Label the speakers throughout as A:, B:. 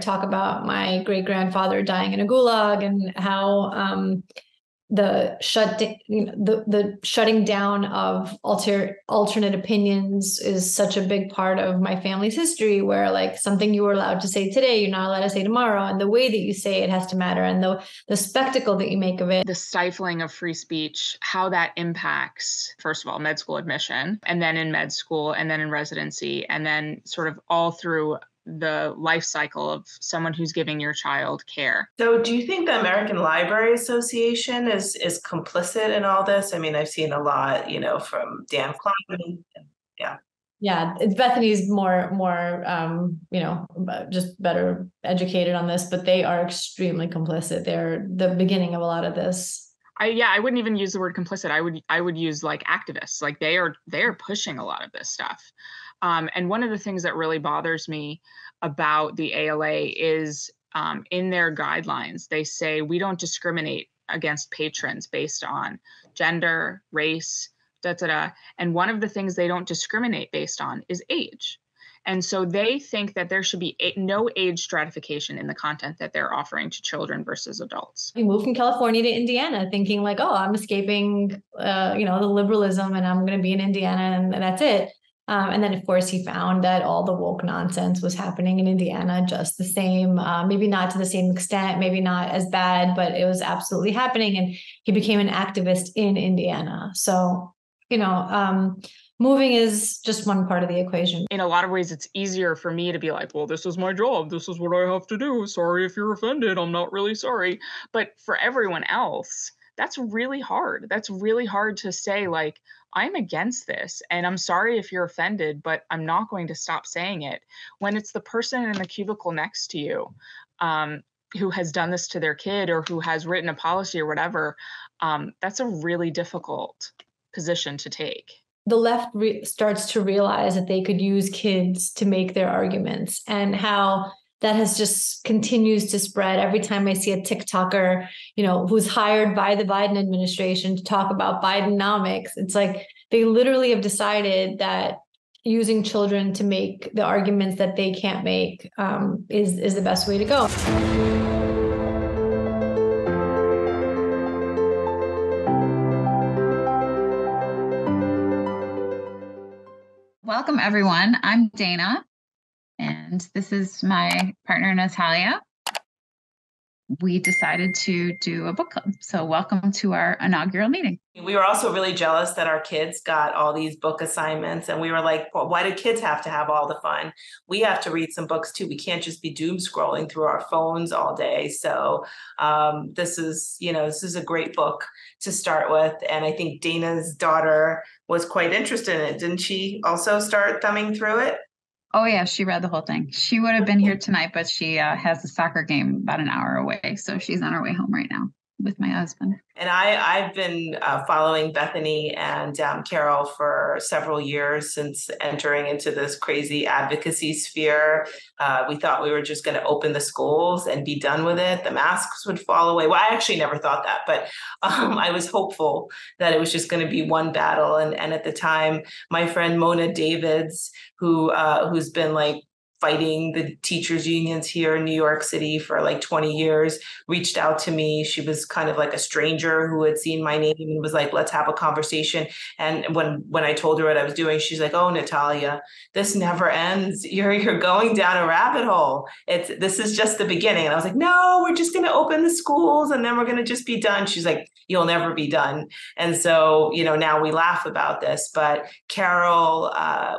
A: talk about my great-grandfather dying in a gulag and how the shutting down of alternate opinions is such a big part of my family's history, where like something you were allowed to say today, you're not allowed to say tomorrow. And the way that you say it has to matter. And the spectacle that you make of it.
B: The stifling of free speech, how that impacts, first of all, med school admission, and then in med school, and then in residency, and then sort of all through the life cycle of someone who's giving your child care.
C: So do you think the American Library Association is complicit in all this? I mean, I've seen a lot, from Dan Klein. Yeah.
A: Yeah, Bethany's more, just better educated on this, but they are extremely complicit. They're the beginning of a lot of this.
B: I wouldn't even use the word complicit. I would use like activists. Like they are pushing a lot of this stuff. And one of the things that really bothers me about the ALA is in their guidelines, they say we don't discriminate against patrons based on gender, race, and one of the things they don't discriminate based on is age. And so they think that there should be no age stratification in the content that they're offering to children versus adults.
A: He moved from California to Indiana thinking like, oh, I'm escaping, the liberalism and I'm going to be in Indiana and that's it. And then, of course, he found that all the woke nonsense was happening in Indiana just the same, maybe not to the same extent, maybe not as bad, but it was absolutely happening. And he became an activist in Indiana. So, moving is just one part of the equation.
B: In a lot of ways, it's easier for me to be like, well, this is my job. This is what I have to do. Sorry if you're offended. I'm not really sorry. But for everyone else, that's really hard. That's really hard to say, like, I'm against this and I'm sorry if you're offended, but I'm not going to stop saying it. When it's the person in the cubicle next to you who has done this to their kid or who has written a policy or whatever, that's a really difficult position to take.
A: The left starts to realize that they could use kids to make their arguments, and how that has just continues to spread. Every time I see a TikToker, who's hired by the Biden administration to talk about Bidenomics, it's like they literally have decided that using children to make the arguments that they can't make is the best way to go.
D: Welcome, everyone. I'm Dana, and this is my partner, Natalia. We decided to do a book club. So welcome to our inaugural meeting.
C: We were also really jealous that our kids got all these book assignments. And we were like, well, why do kids have to have all the fun? We have to read some books too. We can't just be doom scrolling through our phones all day. So this is a great book to start with. And I think Dana's daughter was quite interested in it. Didn't she also start thumbing through it?
D: Oh, yeah, she read the whole thing. She would have been here tonight, but she has a soccer game about an hour away. So she's on her way home right now with my husband.
C: And I've been following Bethany and Karol for several years since entering into this crazy advocacy sphere. We thought we were just going to open the schools and be done with it. The masks would fall away. Well, I actually never thought that, but I was hopeful that it was just going to be one battle. And at the time, my friend Mona Davids, who's been like fighting the teachers unions here in New York City for like 20 years, reached out to me. She was kind of like a stranger who had seen my name and was like, let's have a conversation. And when I told her what I was doing, she's like, oh, Natalia, this never ends. You're going down a rabbit hole. This is just the beginning. And I was like, no, we're just going to open the schools and then we're going to just be done. She's like, you'll never be done. And so, now we laugh about this, but Karol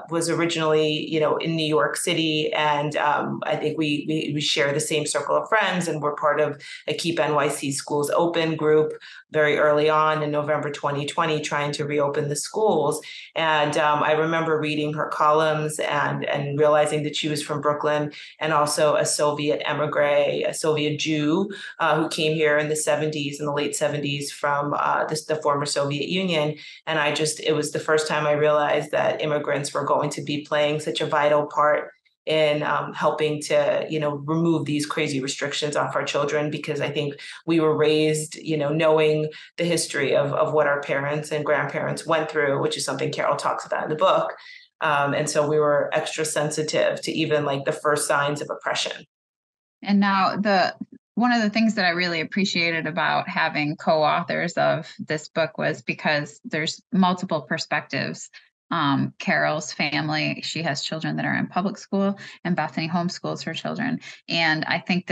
C: was originally, in New York City. And I think we share the same circle of friends, and we're part of a Keep NYC Schools Open group very early on in November 2020, trying to reopen the schools. And I remember reading her columns and realizing that she was from Brooklyn and also a Soviet emigre, a Soviet Jew who came here in the 70s, in the late 70s from the former Soviet Union. And it was the first time I realized that immigrants were going to be playing such a vital part in helping to, remove these crazy restrictions off our children, because I think we were raised, knowing the history of what our parents and grandparents went through, which is something Karol talks about in the book. And so we were extra sensitive to even like the first signs of oppression.
D: And now one of the things that I really appreciated about having co-authors of this book was because there's multiple perspectives. Karol's family, she has children that are in public school, and Bethany homeschools her children. And I think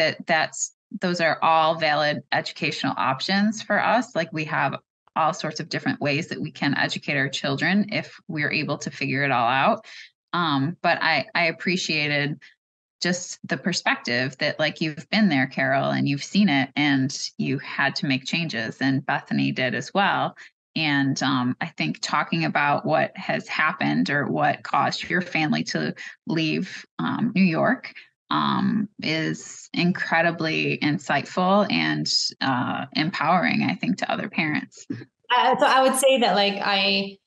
D: those are all valid educational options for us. Like, we have all sorts of different ways that we can educate our children if we're able to figure it all out. But I appreciated just the perspective that, like, you've been there, Karol, and you've seen it, and you had to make changes, and Bethany did as well. And I think talking about what has happened or what caused your family to leave New York is incredibly insightful and empowering, I think, to other parents.
A: So I would say that, like, I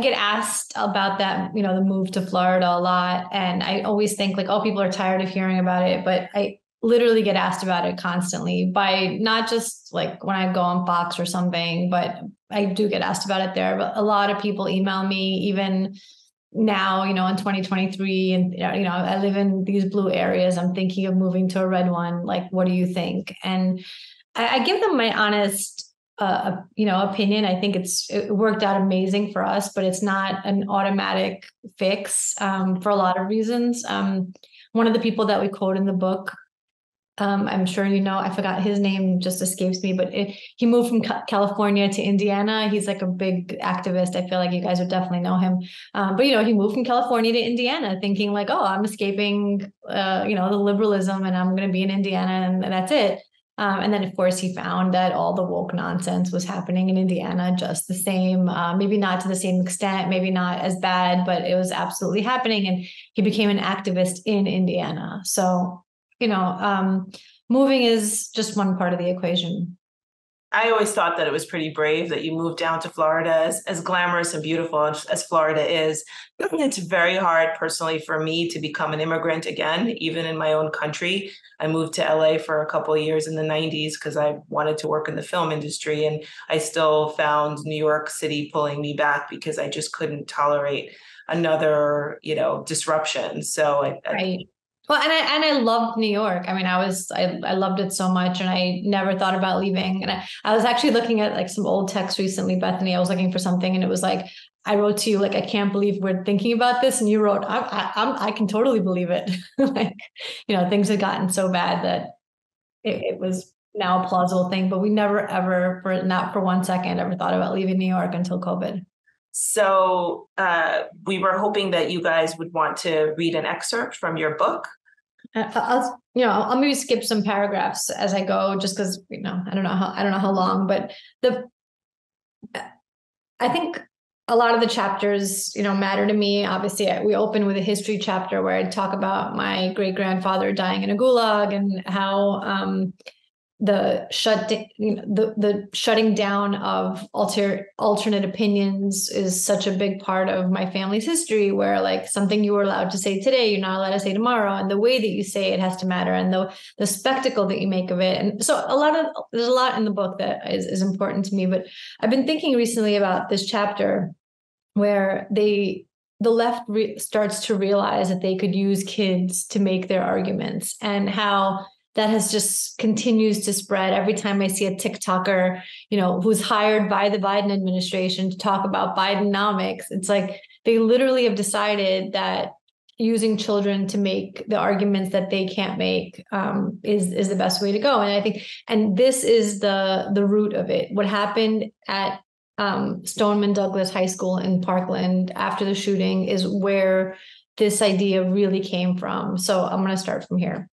A: get asked about that, the move to Florida a lot. And I always think, like, oh, people are tired of hearing about it, but I literally get asked about it constantly, by not just like when I go on Fox or something, but I do get asked about it there. But a lot of people email me even now, in 2023, and, I live in these blue areas. I'm thinking of moving to a red one. Like, what do you think? And I give them my honest opinion. I think it worked out amazing for us, but it's not an automatic fix for a lot of reasons. One of the people that we quote in the book, I'm sure I forgot his name, just escapes me, but he moved from California to Indiana. He's like a big activist. I feel like you guys would definitely know him. But he moved from California to Indiana thinking like, oh, I'm escaping, the liberalism, and I'm going to be in Indiana, and that's it. And then, of course, he found that all the woke nonsense was happening in Indiana just the same, maybe not to the same extent, maybe not as bad, but it was absolutely happening. And he became an activist in Indiana. So, moving is just one part of the equation.
C: I always thought that it was pretty brave that you moved down to Florida. As glamorous and beautiful as Florida is, it's very hard personally for me to become an immigrant again, even in my own country. I moved to LA for a couple of years in the 90s because I wanted to work in the film industry, and I still found New York City pulling me back because I just couldn't tolerate another, disruption. So
A: Right. Well, and I loved New York. I mean, I loved it so much, and I never thought about leaving. And I was actually looking at like some old texts recently, Bethany. I was looking for something, and it was like, I wrote to you, like, I can't believe we're thinking about this. And you wrote, I can totally believe it. Like, things had gotten so bad that it was now a plausible thing, but we never, ever, not for 1 second, ever thought about leaving New York until COVID.
C: So we were hoping that you guys would want to read an excerpt from your book.
A: I'll maybe skip some paragraphs as I go, just because, I don't know how long, but I think a lot of the chapters, matter to me. Obviously, we open with a history chapter where I talk about my great grandfather dying in a gulag, and how the shutting down of alternate opinions is such a big part of my family's history, where like something you were allowed to say today, you're not allowed to say tomorrow, and the way that you say it has to matter, and the spectacle that you make of it. And so there's a lot in the book that is important to me. But I've been thinking recently about this chapter where the left starts to realize that they could use kids to make their arguments, and how that has just continues to spread. Every time I see a TikToker, who's hired by the Biden administration to talk about Bidenomics, it's like they literally have decided that using children to make the arguments that they can't make is the best way to go. And I think, and this is the root of it. What happened at Stoneman Douglas High School in Parkland after the shooting is where this idea really came from. So I'm going to start from here.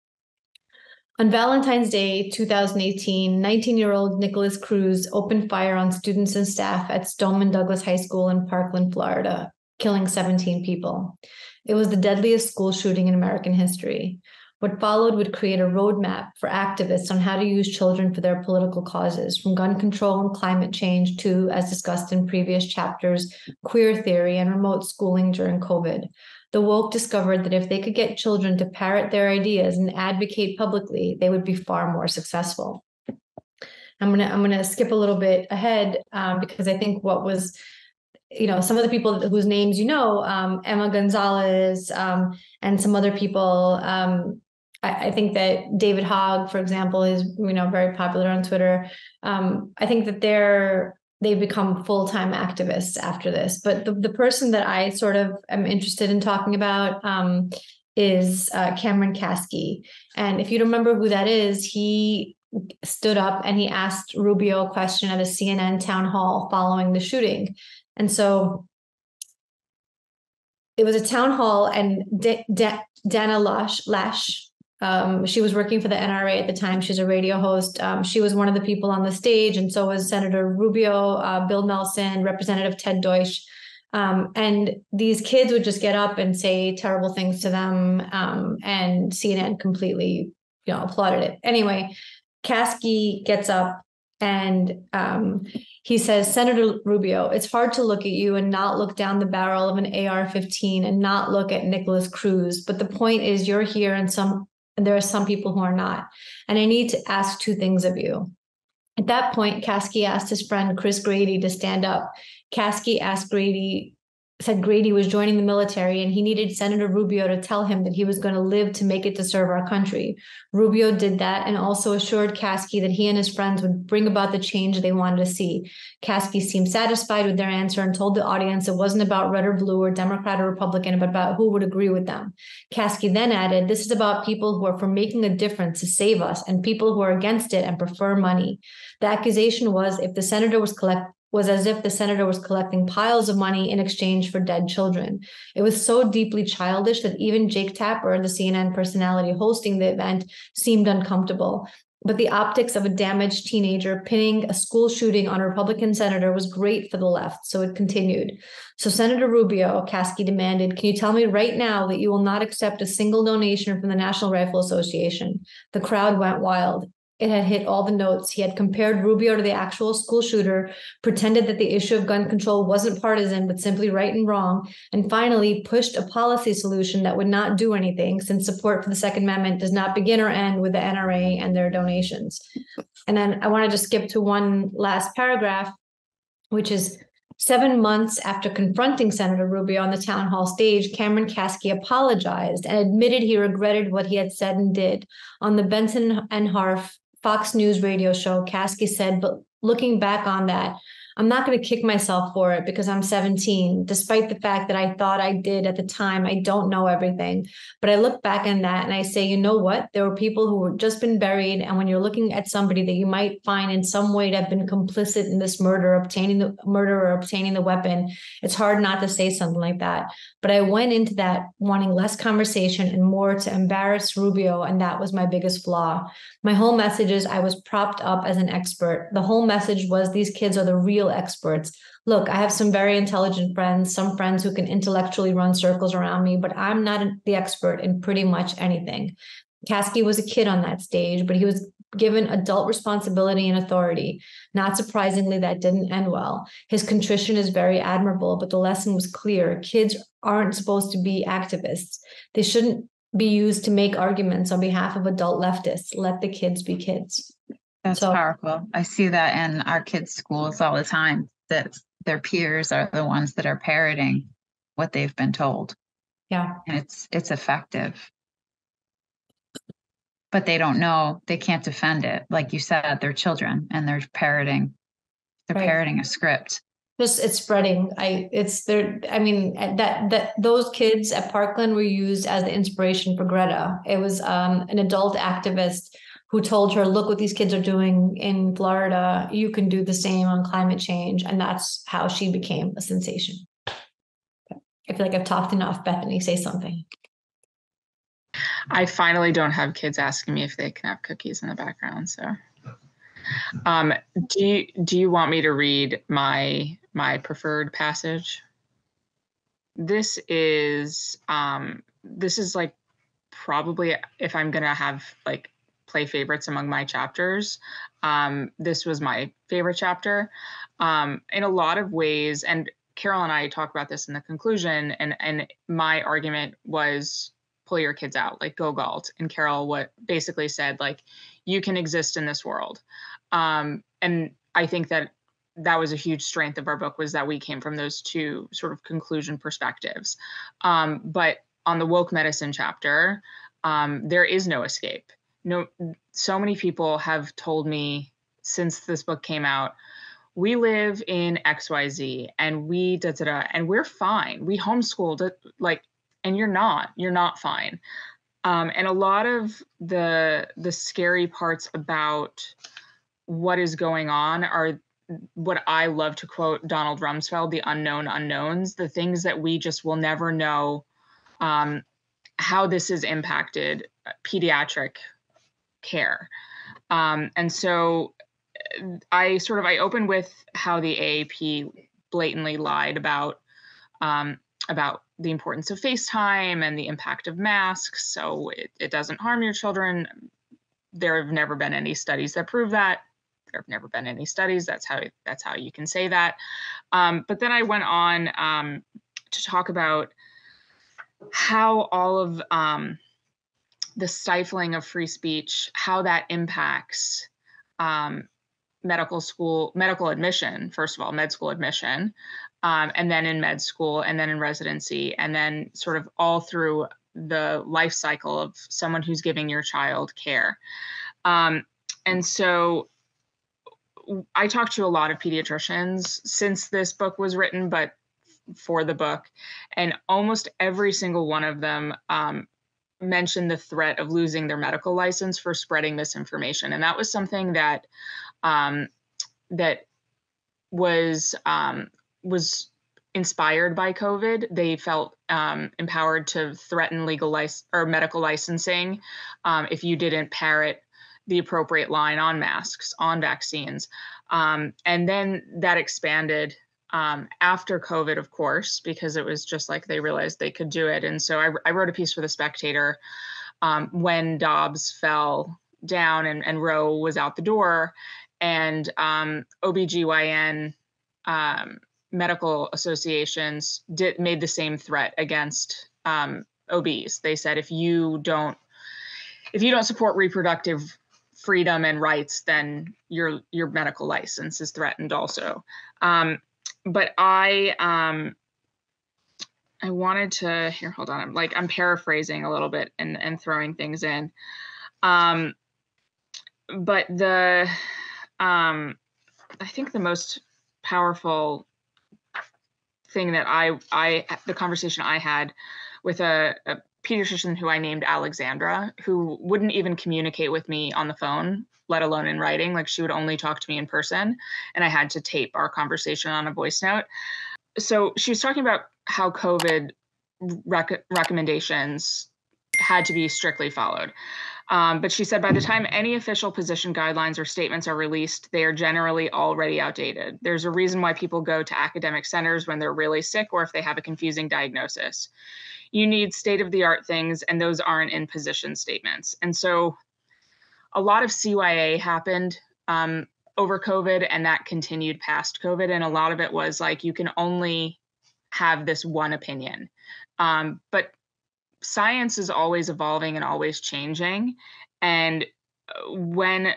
A: On Valentine's Day, 2018, 19-year-old Nicholas Cruz opened fire on students and staff at Stoneman Douglas High School in Parkland, Florida, killing 17 people. It was the deadliest school shooting in American history. What followed would create a roadmap for activists on how to use children for their political causes, from gun control and climate change to, as discussed in previous chapters, queer theory and remote schooling during COVID. The woke discovered that if they could get children to parrot their ideas and advocate publicly, they would be far more successful. I'm gonna skip a little bit ahead because I think what was, some of the people whose names Emma Gonzalez and some other people. I think that David Hogg, for example, is, very popular on Twitter. I think that they've become full-time activists after this. But the person that I sort of am interested in talking about is Cameron Kasky. And if you remember who that is, he stood up and he asked Rubio a question at a CNN town hall following the shooting. And so it was a town hall, and Dana Lash, she was working for the NRA at the time. She's a radio host. She was one of the people on the stage, and so was Senator Rubio, Bill Nelson, Representative Ted Deutsch. And these kids would just get up and say terrible things to them, and CNN completely, applauded it. Anyway, Kasky gets up and he says, "Senator Rubio, it's hard to look at you and not look down the barrel of an AR-15 and not look at Nicholas Cruz. But the point is, you're here and there are some people who are not. And I need to ask two things of you." At that point, Kasky asked his friend Chris Grady to stand up. Kasky said Grady was joining the military and he needed Senator Rubio to tell him that he was going to live to make it to serve our country. Rubio did that and also assured Kasky that he and his friends would bring about the change they wanted to see. Kasky seemed satisfied with their answer and told the audience it wasn't about red or blue or Democrat or Republican, but about who would agree with them. Kasky then added, "This is about people who are for making a difference to save us and people who are against it and prefer money." The accusation was as if the senator was collecting piles of money in exchange for dead children. It was so deeply childish that even Jake Tapper, the CNN personality hosting the event, seemed uncomfortable. But the optics of a damaged teenager pinning a school shooting on a Republican senator was great for the left, so it continued. "So Senator Rubio," Kasky demanded, "can you tell me right now that you will not accept a single donation from the National Rifle Association?" The crowd went wild. It had hit all the notes. He had compared Rubio to the actual school shooter, pretended that the issue of gun control wasn't partisan, but simply right and wrong, and finally pushed a policy solution that would not do anything, since support for the Second Amendment does not begin or end with the NRA and their donations. And then I want to just skip to one last paragraph, which is 7 months after confronting Senator Rubio on the town hall stage, Cameron Kasky apologized and admitted he regretted what he had said and did. On the Benson and Harf Fox News radio show, Kasky said, "But looking back on that, I'm not going to kick myself for it because I'm 17, despite the fact that I thought I did at the time. I don't know everything. But I look back on that and I say, you know what? There were people who were just been buried. And when you're looking at somebody that you might find in some way to have been complicit in this murder, obtaining the weapon, it's hard not to say something like that. But I went into that wanting less conversation and more to embarrass Rubio. And that was my biggest flaw. My whole message is I was propped up as an expert. The whole message was these kids are the real experts. Look, I have some very intelligent friends, some friends who can intellectually run circles around me, but I'm not the expert in pretty much anything." Kasky was a kid on that stage, but he was given adult responsibility and authority. Not surprisingly, that didn't end well. His contrition is very admirable, but the lesson was clear. Kids aren't supposed to be activists. They shouldn't be used to make arguments on behalf of adult leftists. Let the kids be kids.
D: That's powerful. I see that in our kids' schools all the time, that their peers are the ones that are parroting what they've been told.
A: Yeah.
D: And it's effective. But they don't know, they can't defend it. Like you said, they're children and they're parroting a script.
A: Just it's spreading. Those kids at Parkland were used as the inspiration for Greta. It was an adult activist who told her, "Look what these kids are doing in Florida. You can do the same on climate change." And that's how she became a sensation. I feel like I've talked enough. Bethany, say something.
B: I finally don't have kids asking me if they can have cookies in the background. So, do you want me to read my preferred passage? This is like probably, if I'm gonna have like play favorites among my chapters, this was my favorite chapter in a lot of ways. And Karol and I talk about this in the conclusion, and my argument was pull your kids out, like go Galt. And Karol basically said, like, you can exist in this world. And I think that was a huge strength of our book, was that we came from those two sort of conclusion perspectives. But on the woke medicine chapter, There is no escape. No, so many people have told me since this book came out, we live in XYZ and we and we're fine. We homeschooled it, like, and you're not fine. And a lot of the scary parts about what is going on are what I love to quote Donald Rumsfeld, the unknown unknowns, the things that we just will never know, how this has impacted pediatric care. And so I open with how the AAP blatantly lied about the importance of FaceTime and the impact of masks. So it doesn't harm your children. There have never been any studies that prove that. There have never been any studies. That's how you can say that. But then I went on to talk about how all of the stifling of free speech, how that impacts medical admission, first of all, med school admission, and then in med school, and then in residency, and then sort of all through the life cycle of someone who's giving your child care. And so I talked to a lot of pediatricians since this book was written, but for the book, and almost every single one of them mentioned the threat of losing their medical license for spreading misinformation. And that was something that that was inspired by COVID. They felt empowered to threaten medical licensing if you didn't parrot the appropriate line on masks, on vaccines. And then that expanded after COVID, of course, because it was just like they realized they could do it. And so I wrote a piece for The Spectator when Dobbs fell down and Roe was out the door, and OBGYN medical associations made the same threat against OBs. They said, if you don't support reproductive freedom and rights, then your medical license is threatened also. But I wanted to here, hold on. I'm paraphrasing a little bit and throwing things in. But I think the most powerful thing that the conversation I had with a pediatrician who I named Alexandra, who wouldn't even communicate with me on the phone, let alone in writing. Like, she would only talk to me in person, and I had to tape our conversation on a voice note. So she was talking about how COVID recommendations had to be strictly followed. But she said by the time any official position guidelines or statements are released, they are generally already outdated. There's a reason why people go to academic centers when they're really sick or if they have a confusing diagnosis. You need state-of-the-art things, and those aren't in position statements. And so a lot of CYA happened over COVID, and that continued past COVID. And a lot of it was like, you can only have this one opinion. But science is always evolving and always changing. And when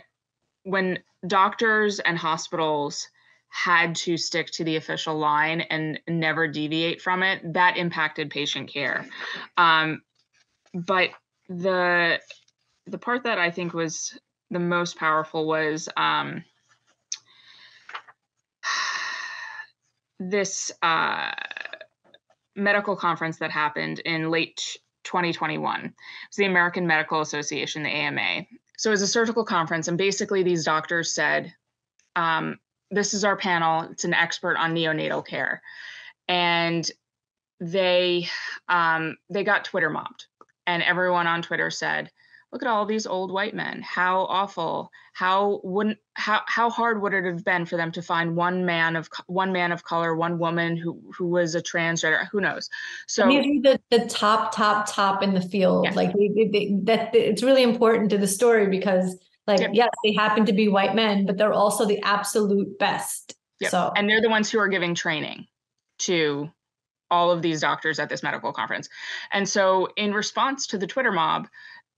B: doctors and hospitals had to stick to the official line and never deviate from it, that impacted patient care. But the part that I think was the most powerful was this medical conference that happened in late 2021. It was the American Medical Association, the AMA. So it was a surgical conference, and basically these doctors said, this is our panel. It's an expert on neonatal care. And they got Twitter mobbed. And everyone on Twitter said, look at all these old white men. How awful. How hard would it have been for them to find one man of color, one woman who was a transgender? Who knows? So
A: these are the top in the field. Yeah. Like that it's really important to the story because, like, yep. Yes, they happen to be white men, but they're also the absolute best.
B: Yep.
A: So,
B: and they're the ones who are giving training to all of these doctors at this medical conference. And so in response to the Twitter mob,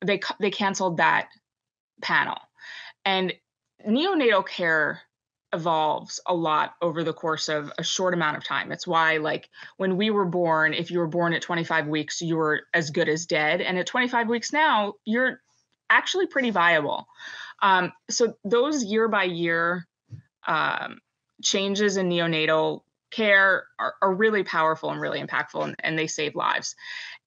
B: they canceled that panel. And neonatal care evolves a lot over the course of a short amount of time. It's why, like, when we were born, if you were born at 25 weeks, you were as good as dead. And at 25 weeks now, you're actually pretty viable. So those year by year changes in neonatal care are really powerful and really impactful, and they save lives.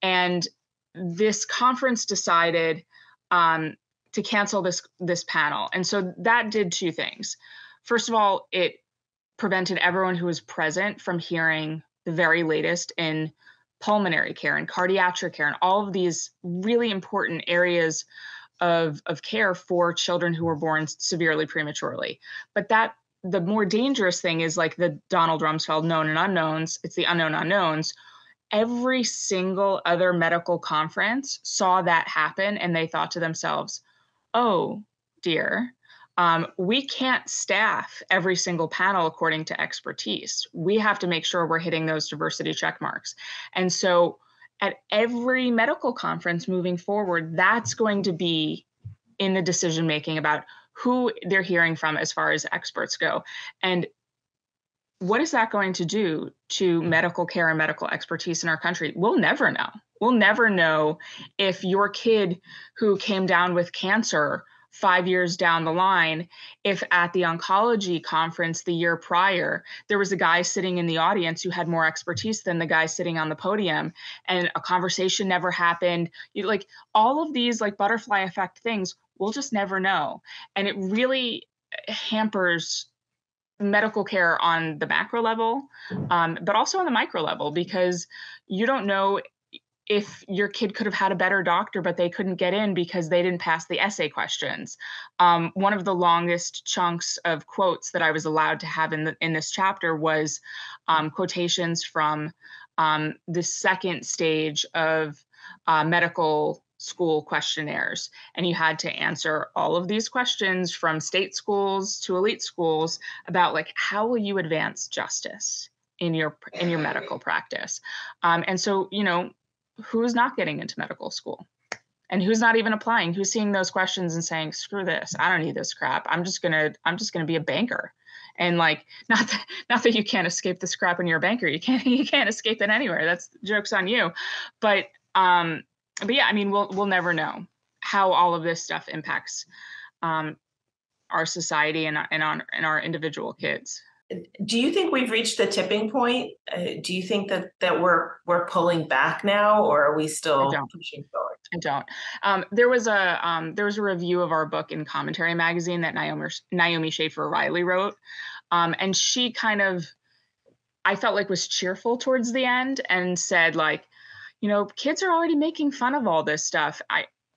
B: And this conference decided to cancel this panel. And so that did two things. First of all, it prevented everyone who was present from hearing the very latest in pulmonary care and cardiac care and all of these really important areas of care for children who were born severely prematurely. But the more dangerous thing is, like, the Donald Rumsfeld known and unknowns. It's the unknown unknowns. Every single other medical conference saw that happen, and they thought to themselves, oh dear, we can't staff every single panel according to expertise. We have to make sure we're hitting those diversity check marks. And so at every medical conference moving forward, that's going to be in the decision making about who they're hearing from as far as experts go. And what is that going to do to medical care and medical expertise in our country? We'll never know. We'll never know if your kid who came down with cancer 5 years down the line, if at the oncology conference the year prior, there was a guy sitting in the audience who had more expertise than the guy sitting on the podium, and a conversation never happened. Like, all of these, like, butterfly effect things, we'll just never know. And it really hampers medical care on the macro level, but also on the micro level, because you don't know if your kid could have had a better doctor, but they couldn't get in because they didn't pass the essay questions. One of the longest chunks of quotes that I was allowed to have in this chapter was quotations from the second stage of medical school questionnaires. And you had to answer all of these questions from state schools to elite schools about, like, how will you advance justice in your medical practice? And so, who's not getting into medical school, and who's not even applying, who's seeing those questions and saying, screw this, I don't need this crap. I'm just gonna be a banker. And, like, not that you can't escape the scrap when you're a banker. You can't escape it anywhere. That's, joke's on you. But yeah, I mean, we'll never know how all of this stuff impacts our society and our individual kids.
C: Do you think we've reached the tipping point? Do you think that we're pulling back now, or are we still pushing forward?
B: I don't. There was a review of our book in Commentary magazine that Naomi Schaefer Riley wrote, and she kind of, I felt like, was cheerful towards the end and said, like, kids are already making fun of all this stuff.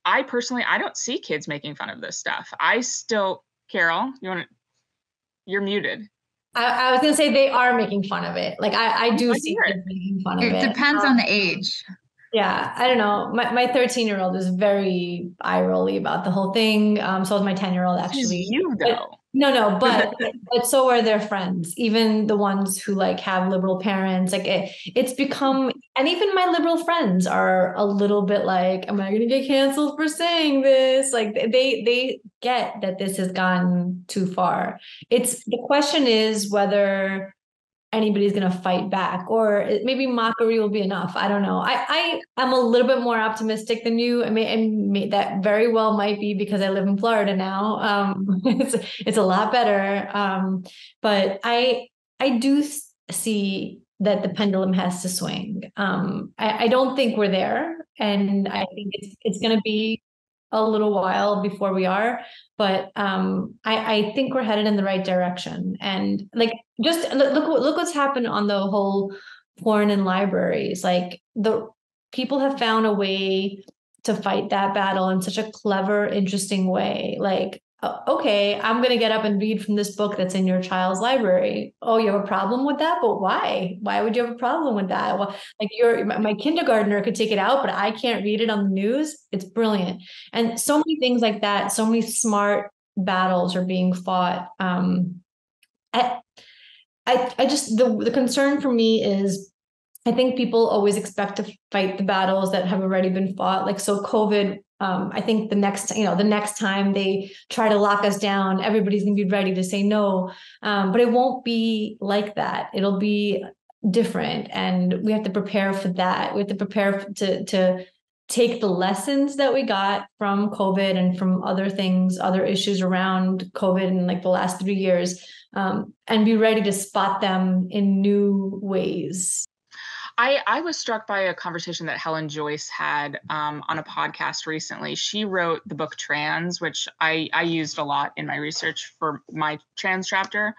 B: I personally, I don't see kids making fun of this stuff. Karol, you're muted.
A: I was going to say they are making fun of it. Like, I do see kids making fun of it.
D: It depends on the age.
A: Yeah, I don't know. My 13-year-old is very eye-rolly about the whole thing. So is my 10-year-old, actually.
B: It's you, though.
A: But so are their friends, even the ones who, like, have liberal parents. Like, it's become, and even my liberal friends are a little bit like, am I going to get canceled for saying this? Like, they get that this has gone too far. The question is whether anybody's going to fight back, or maybe mockery will be enough. I don't know. I'm a little bit more optimistic than you. I mean, that very well might be because I live in Florida now. It's a lot better. But I do see that the pendulum has to swing. I don't think we're there, and I think it's going to be a little while before we are, but I think we're headed in the right direction. And, like, just look what's happened on the whole porn in libraries. Like, the people have found a way to fight that battle in such a clever, interesting way. Like, okay, I'm going to get up and read from this book that's in your child's library. Oh, you have a problem with that? But why? Why would you have a problem with that? Well, like, my kindergartner could take it out, but I can't read it on the news. It's brilliant. And so many things like that, so many smart battles are being fought. I just, the concern for me is, I think people always expect to fight the battles that have already been fought. Like, so COVID I think the next time they try to lock us down, everybody's going to be ready to say no. But it won't be like that. It'll be different. And we have to prepare for that. We have to prepare to take the lessons that we got from COVID and from other things, other issues around COVID in like the last 3 years, and be ready to spot them in new ways.
B: I was struck by a conversation that Helen Joyce had on a podcast recently. She wrote the book Trans, which I used a lot in my research for my trans chapter.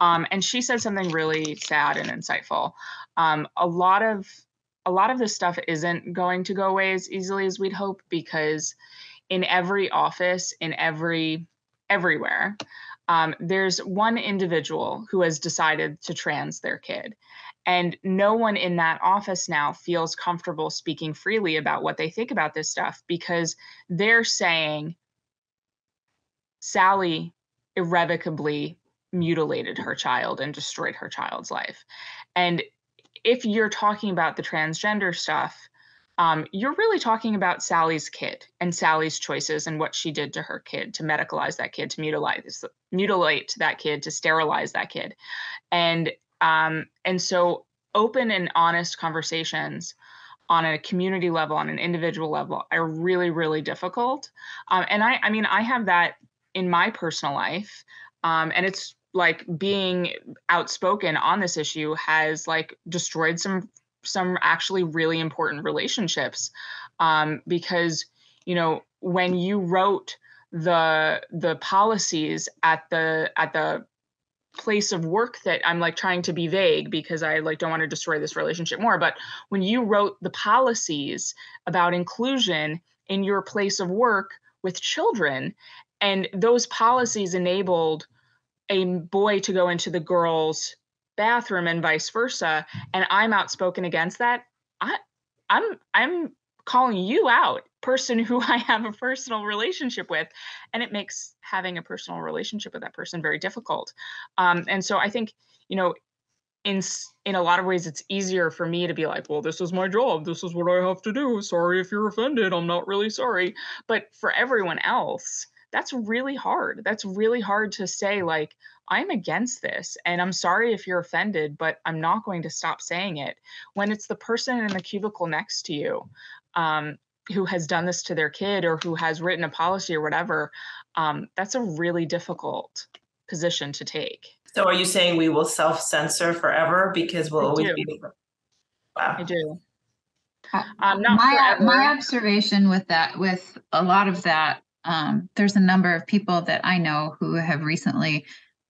B: And she said something really sad and insightful. A lot of this stuff isn't going to go away as easily as we'd hope, because in every office, everywhere, there's one individual who has decided to trans their kid. And no one in that office now feels comfortable speaking freely about what they think about this stuff, because they're saying Sally irrevocably mutilated her child and destroyed her child's life. And if you're talking about the transgender stuff, you're really talking about Sally's kid and Sally's choices and what she did to her kid, to medicalize that kid, to mutilate that kid, to sterilize that kid. And so open and honest conversations on a community level, on an individual level, are really, really difficult. And I mean, I have that in my personal life. And it's like being outspoken on this issue has like destroyed some actually really important relationships. Because, when you wrote the policies at the place of work, that I'm like trying to be vague because I like don't want to destroy this relationship more, but when you wrote the policies about inclusion in your place of work with children, and those policies enabled a boy to go into the girl's bathroom and vice versa, and I'm outspoken against that, I'm calling you out, person who I have a personal relationship with, and it makes having a personal relationship with that person very difficult. And so I think, in a lot of ways, it's easier for me to be like, well, this is my job, this is what I have to do. Sorry if you're offended, I'm not really sorry. But for everyone else, that's really hard. That's really hard to say, like, I'm against this and I'm sorry if you're offended, but I'm not going to stop saying it. When it's the person in the cubicle next to you who has done this to their kid, or who has written a policy or whatever, that's a really difficult position to take.
C: So are you saying we will self-censor forever because we'll always be? Wow.
B: I do.
D: My observation with a lot of that, there's a number of people that I know who have recently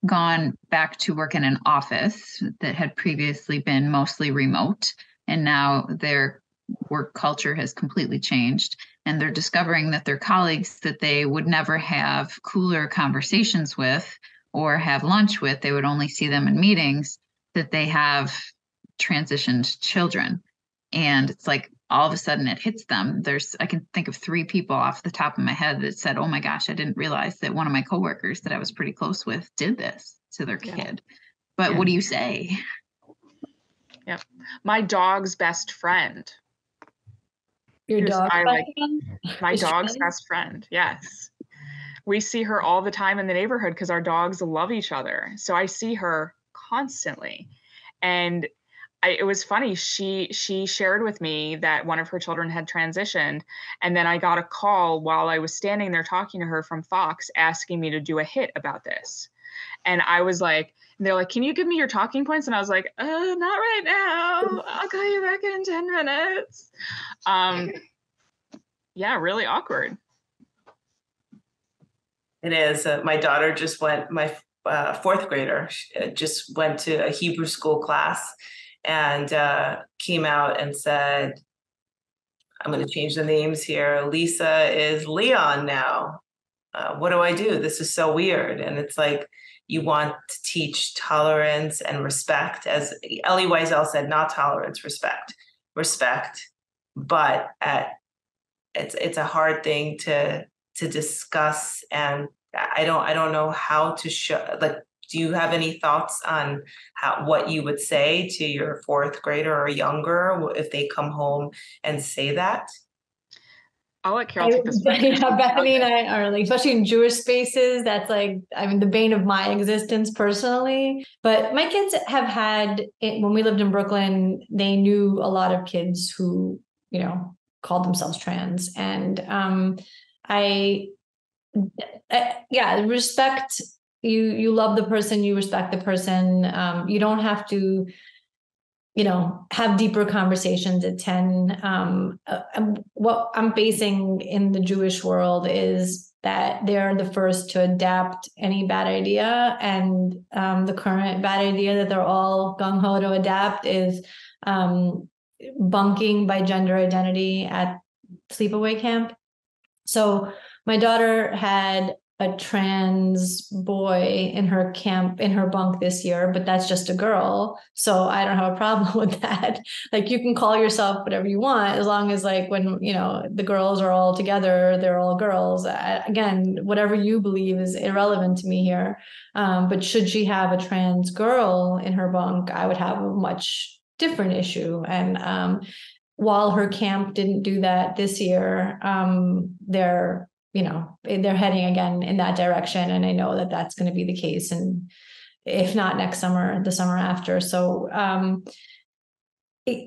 D: gone back to work in an office that had previously been mostly remote, and now their work culture has completely changed, and they're discovering that their colleagues that they would never have cooler conversations with or have lunch with, they would only see them in meetings, that they have transitioned children. And it's like all of a sudden it hits them. I can think of 3 people off the top of my head that said, oh my gosh, I didn't realize that one of my coworkers that I was pretty close with did this to their kid. But what do you say?
B: Yeah. My dog's best friend.
A: Your dog?
B: My dog's best friend. Yes. We see her all the time in the neighborhood because our dogs love each other. So I see her constantly. And it was funny. She shared with me that one of her children had transitioned. And then I got a call while I was standing there talking to her from Fox asking me to do a hit about this. And I was like, they're like, can you give me your talking points? And I was like, not right now. I'll call you back in 10 minutes. Yeah, really awkward.
C: It is. My daughter just went, my 4th grader just went to a Hebrew school class and came out and said, I'm going to change the names here. Lisa is Leon now. What do I do? This is so weird. And it's like, you want to teach tolerance and respect, as Elie Wiesel said, not tolerance, respect. But it's a hard thing to discuss, and I don't know how to show. Like, do you have any thoughts on what you would say to your 4th grader or younger if they come home and say that?
B: I'll let Karol take this.
A: Yeah, Bethany and I are like, especially in Jewish spaces, that's like, I mean, the bane of my existence personally. But my kids have had, when we lived in Brooklyn, they knew a lot of kids who, you know, called themselves trans. And yeah, respect, you love the person, you respect the person. You don't have to, you know, have deeper conversations at 10. What I'm facing in the Jewish world is that they're the first to adapt any bad idea. And the current bad idea that they're all gung-ho to adapt is bunking by gender identity at sleepaway camp. So my daughter had a trans boy in her camp, in her bunk this year, but that's just a girl. So I don't have a problem with that. Like, you can call yourself whatever you want, as long as, like, when, you know, the girls are all together, they're all girls. Again, whatever you believe is irrelevant to me here. But should she have a trans girl in her bunk, I would have a much different issue. And while her camp didn't do that this year, they're heading again in that direction. And I know that that's going to be the case. And if not next summer, the summer after. So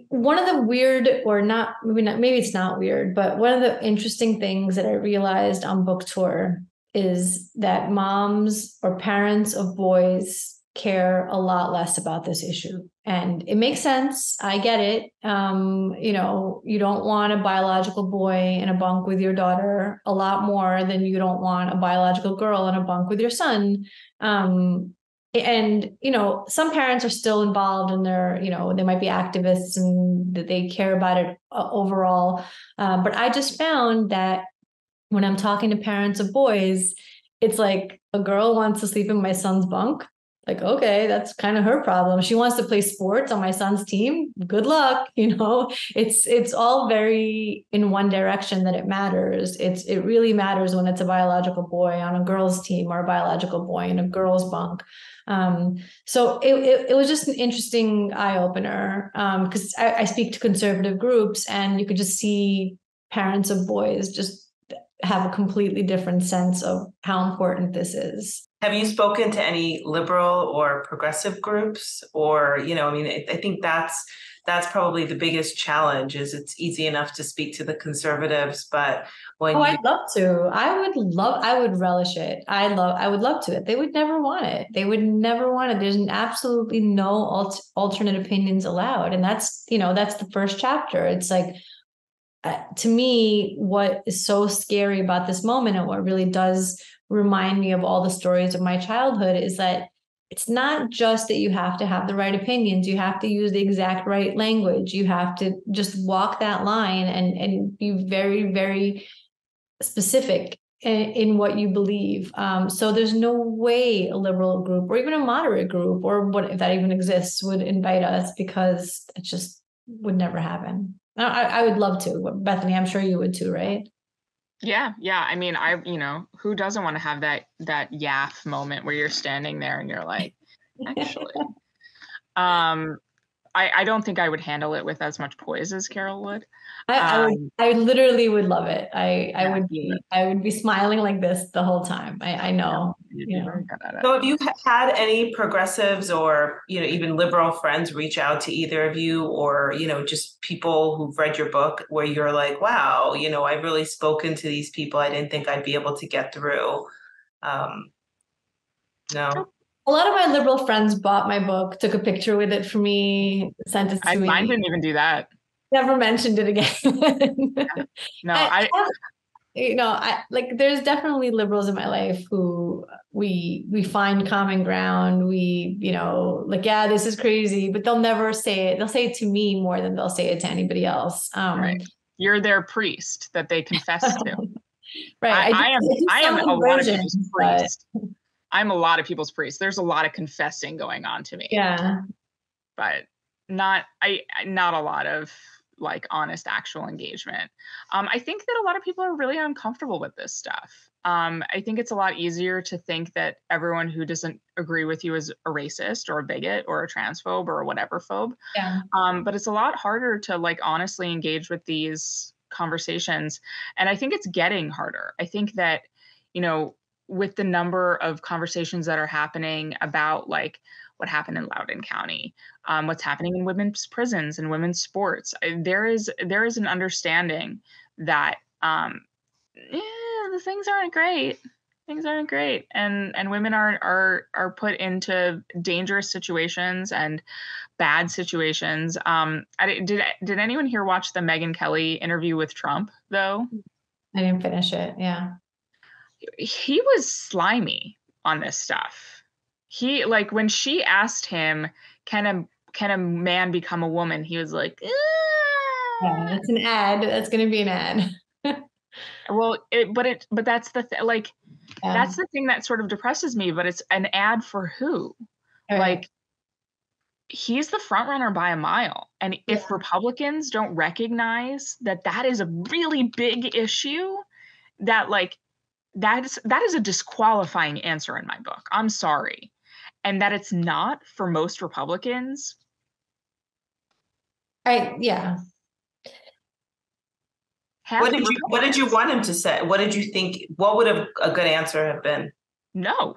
A: one of the weird, or not, maybe it's not weird, but one of the interesting things that I realized on book tour is that moms or parents of boys care a lot less about this issue. And it makes sense. I get it. You know, you don't want a biological boy in a bunk with your daughter a lot more than you don't want a biological girl in a bunk with your son. And, you know, some parents are still involved in their, you know, they might be activists and that they care about it overall. But I just found that when I'm talking to parents of boys, it's like, a girl wants to sleep in my son's bunk. Like, okay, that's kind of her problem. She wants to play sports on my son's team. Good luck. You know, it's all very in one direction that it matters. It really matters when it's a biological boy on a girl's team or a biological boy in a girl's bunk. So it was just an interesting eye opener, because I speak to conservative groups, and you could just see parents of boys just have a completely different sense of how important this is.
C: Have you spoken to any liberal or progressive groups? Or, you know, I mean, I think that's probably the biggest challenge. Is it's easy enough to speak to the conservatives, but when
A: I'd love to. I would relish it. I would love to. They would never want it. They would never want it. There's absolutely no alternate opinions allowed. And that's, you know, that's the first chapter. It's like, to me, what is so scary about this moment, and what really does remind me of all the stories of my childhood, is that it's not just that you have to have the right opinions. You have to use the exact right language. You have to just walk that line and be very, very specific in what you believe. So there's no way a liberal group or even a moderate group, or what, if that even exists, would invite us, because it just would never happen. I would love to. Bethany, I'm sure you would too, right?
B: Yeah. I mean, you know, who doesn't want to have that yaff moment where you're standing there and you're like, actually, I don't think I would handle it with as much poise as Karol would.
A: I literally would love it. I would be smiling like this the whole time. I know.
B: You'd be very good at it.
C: So have you had any progressives or, you know, even liberal friends reach out to either of you, or, you know, just people who've read your book where you're like, wow, you know, I've really spoken to these people I didn't think I'd be able to get through? No.
A: A lot of my liberal friends bought my book, took a picture with it for me, sent it to me.
B: Mine didn't even do that.
A: Never mentioned it again.
B: No,
A: you know, like, there's definitely liberals in my life who we find common ground. We, you know, like, yeah, this is crazy, but they'll never say it. They'll say it to me more than they'll say it to anybody else.
B: Right. You're their priest that they confess to.
A: Right.
B: I am a lot of people's priest. I'm a lot of people's priest. There's a lot of confessing going on to me.
A: Yeah.
B: But not a lot of, like, honest, actual engagement. I think that a lot of people are really uncomfortable with this stuff. I think it's a lot easier to think that everyone who doesn't agree with you is a racist or a bigot or a transphobe or a whatever phobe.
A: Yeah.
B: But it's a lot harder to, like, honestly engage with these conversations. And I think it's getting harder. I think that, you know, with the number of conversations that are happening about like what happened in Loudoun County, what's happening in women's prisons and women's sports, there is an understanding that the things aren't great. Things aren't great, and women are put into dangerous situations and bad situations. Did anyone here watch the Megyn Kelly interview with Trump though?
A: I didn't finish it. Yeah.
B: He was slimy on this stuff. He, like, when she asked him, can a man become a woman? He was like,
A: Yeah, that's an ad. That's going to be an ad.
B: Well, but that's the like, yeah. That's the thing that sort of depresses me. But it's an ad for who?
A: Right.
B: Like, he's the front runner by a mile. And if Republicans don't recognize that that is a really big issue, that like that is a disqualifying answer in my book. I'm sorry. And that it's not for most Republicans.
A: Yeah.
C: What did you want him to say? What did you think? What would a good answer have been?
B: No.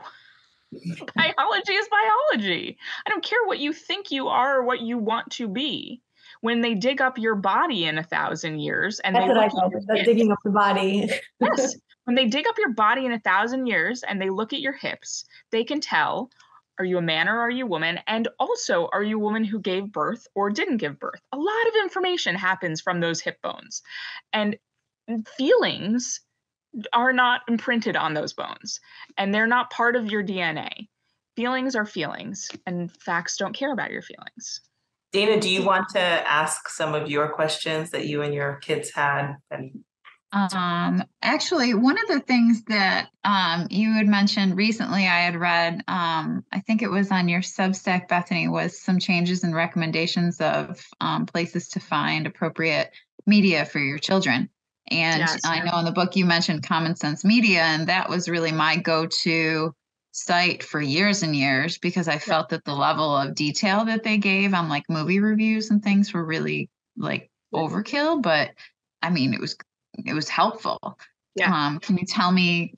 B: Biology is biology. I don't care what you think you are or what you want to be. When they dig up your body in 1,000 years, and
A: that's what I call it, digging up the body.
B: Yes. When they dig up your body in 1,000 years and they look at your hips, they can tell, are you a man or are you a woman? And also, are you a woman who gave birth or didn't give birth? A lot of information happens from those hip bones. And feelings are not imprinted on those bones. And they're not part of your DNA. Feelings are feelings, and facts don't care about your feelings.
C: Dana, do you want to ask some of your questions that you and your kids had?
D: Actually, one of the things that you had mentioned recently, I had read, I think it was on your Substack, Bethany, was some changes and recommendations of places to find appropriate media for your children. And yes, I know in the book you mentioned Common Sense Media, and that was really my go-to site for years and years, because I felt that the level of detail that they gave on like movie reviews and things were really like overkill, but I mean, it was helpful. Yeah. Can you tell me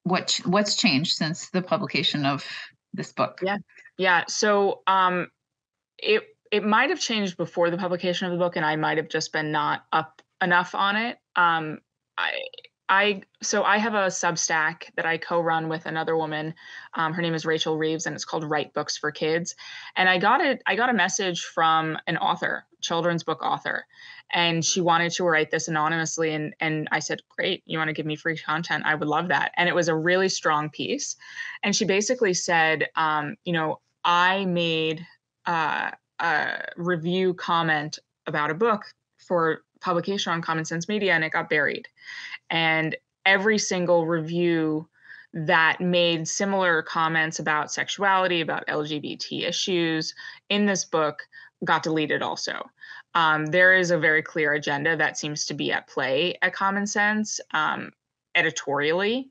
D: what's changed since the publication of this book?
B: Yeah. So it might have changed before the publication of the book, and I might have just been not up enough on it. So I have a Substack that I co-run with another woman. Her name is Rachel Reeves, and it's called Write Books for Kids. And I got a message from an author, children's book author, and she wanted to write this anonymously. And I said, great, you want to give me free content? I would love that. And it was a really strong piece. And she basically said, I made a review comment about a book for publication on Common Sense Media, and it got buried. And every single review that made similar comments about sexuality, about LGBT issues in this book got deleted also. There is a very clear agenda that seems to be at play at Common Sense editorially.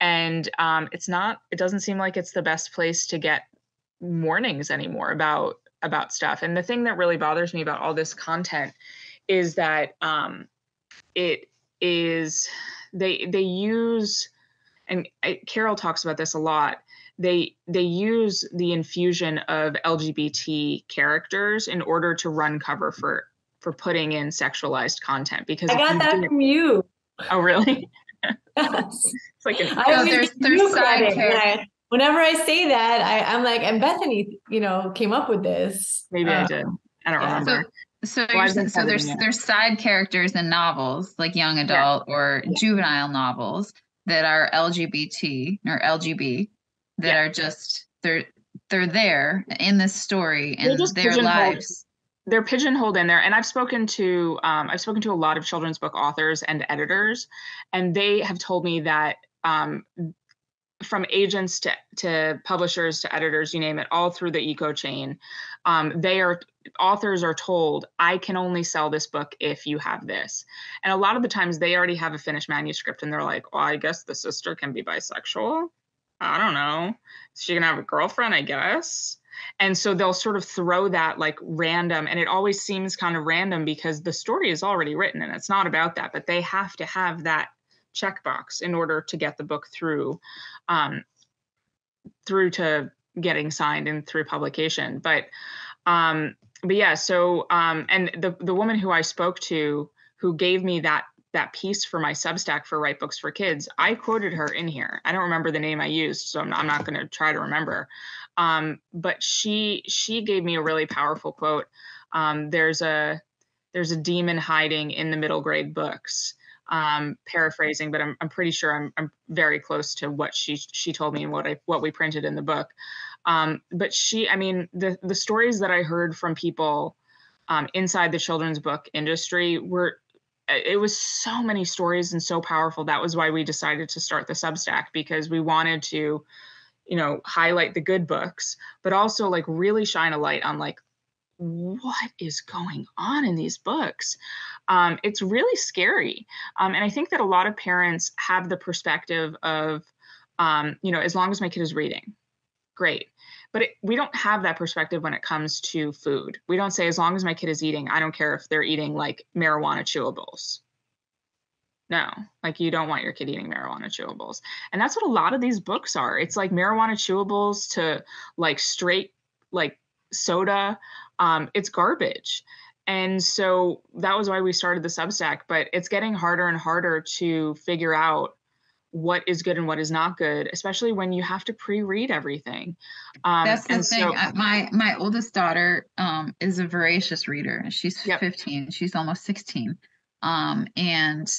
B: And it doesn't seem like it's the best place to get warnings anymore about stuff. And the thing that really bothers me about all this content is that it is they use, and Karol talks about this a lot, they use the infusion of LGBT characters in order to run cover for putting in sexualized content. Because
A: I got that from you.
B: Oh, really?
A: Yes.
B: It's like
D: there's side characters.
A: Whenever I say that, I'm like, and Bethany, came up with this.
B: Maybe I did. I don't remember.
D: So there's side characters in novels, like young adult or juvenile novels, that are LGBT or LGB, that are just they're there in this story and their lives.
B: They're pigeonholed in there. And I've spoken to a lot of children's book authors and editors, and they have told me that from agents to publishers to editors, you name it, all through the eco chain, authors are told, I can only sell this book if you have this. And a lot of the times they already have a finished manuscript, and they're like, well, I guess the sister can be bisexual. I don't know. Is she gonna have a girlfriend? I guess. And so they'll sort of throw that like random, and it always seems kind of random because the story is already written and it's not about that, but they have to have that checkbox in order to get the book through to getting signed and through publication. But yeah, so and the woman who I spoke to, who gave me that piece for my Substack for Write Books for Kids, I quoted her in here. I don't remember the name I used, so I'm not going to try to remember. But she gave me a really powerful quote. There's a demon hiding in the middle grade books. Paraphrasing, but I'm pretty sure I'm very close to what she told me and what we printed in the book. But the stories that I heard from people inside the children's book industry it was so many stories and so powerful. That was why we decided to start the Substack, because we wanted to, highlight the good books, but also like really shine a light on like what is going on in these books. It's really scary. And I think that a lot of parents have the perspective of, as long as my kid is reading, great. But we don't have that perspective when it comes to food. We don't say, as long as my kid is eating, I don't care if they're eating like marijuana chewables. No, like you don't want your kid eating marijuana chewables. And that's what a lot of these books are. It's like marijuana chewables to like straight like soda. It's garbage. And so that was why we started the Substack, but it's getting harder and harder to figure out what is good and what is not good, especially when you have to pre-read everything.
D: That's the thing. My oldest daughter is a voracious reader. She's 15. She's almost 16. And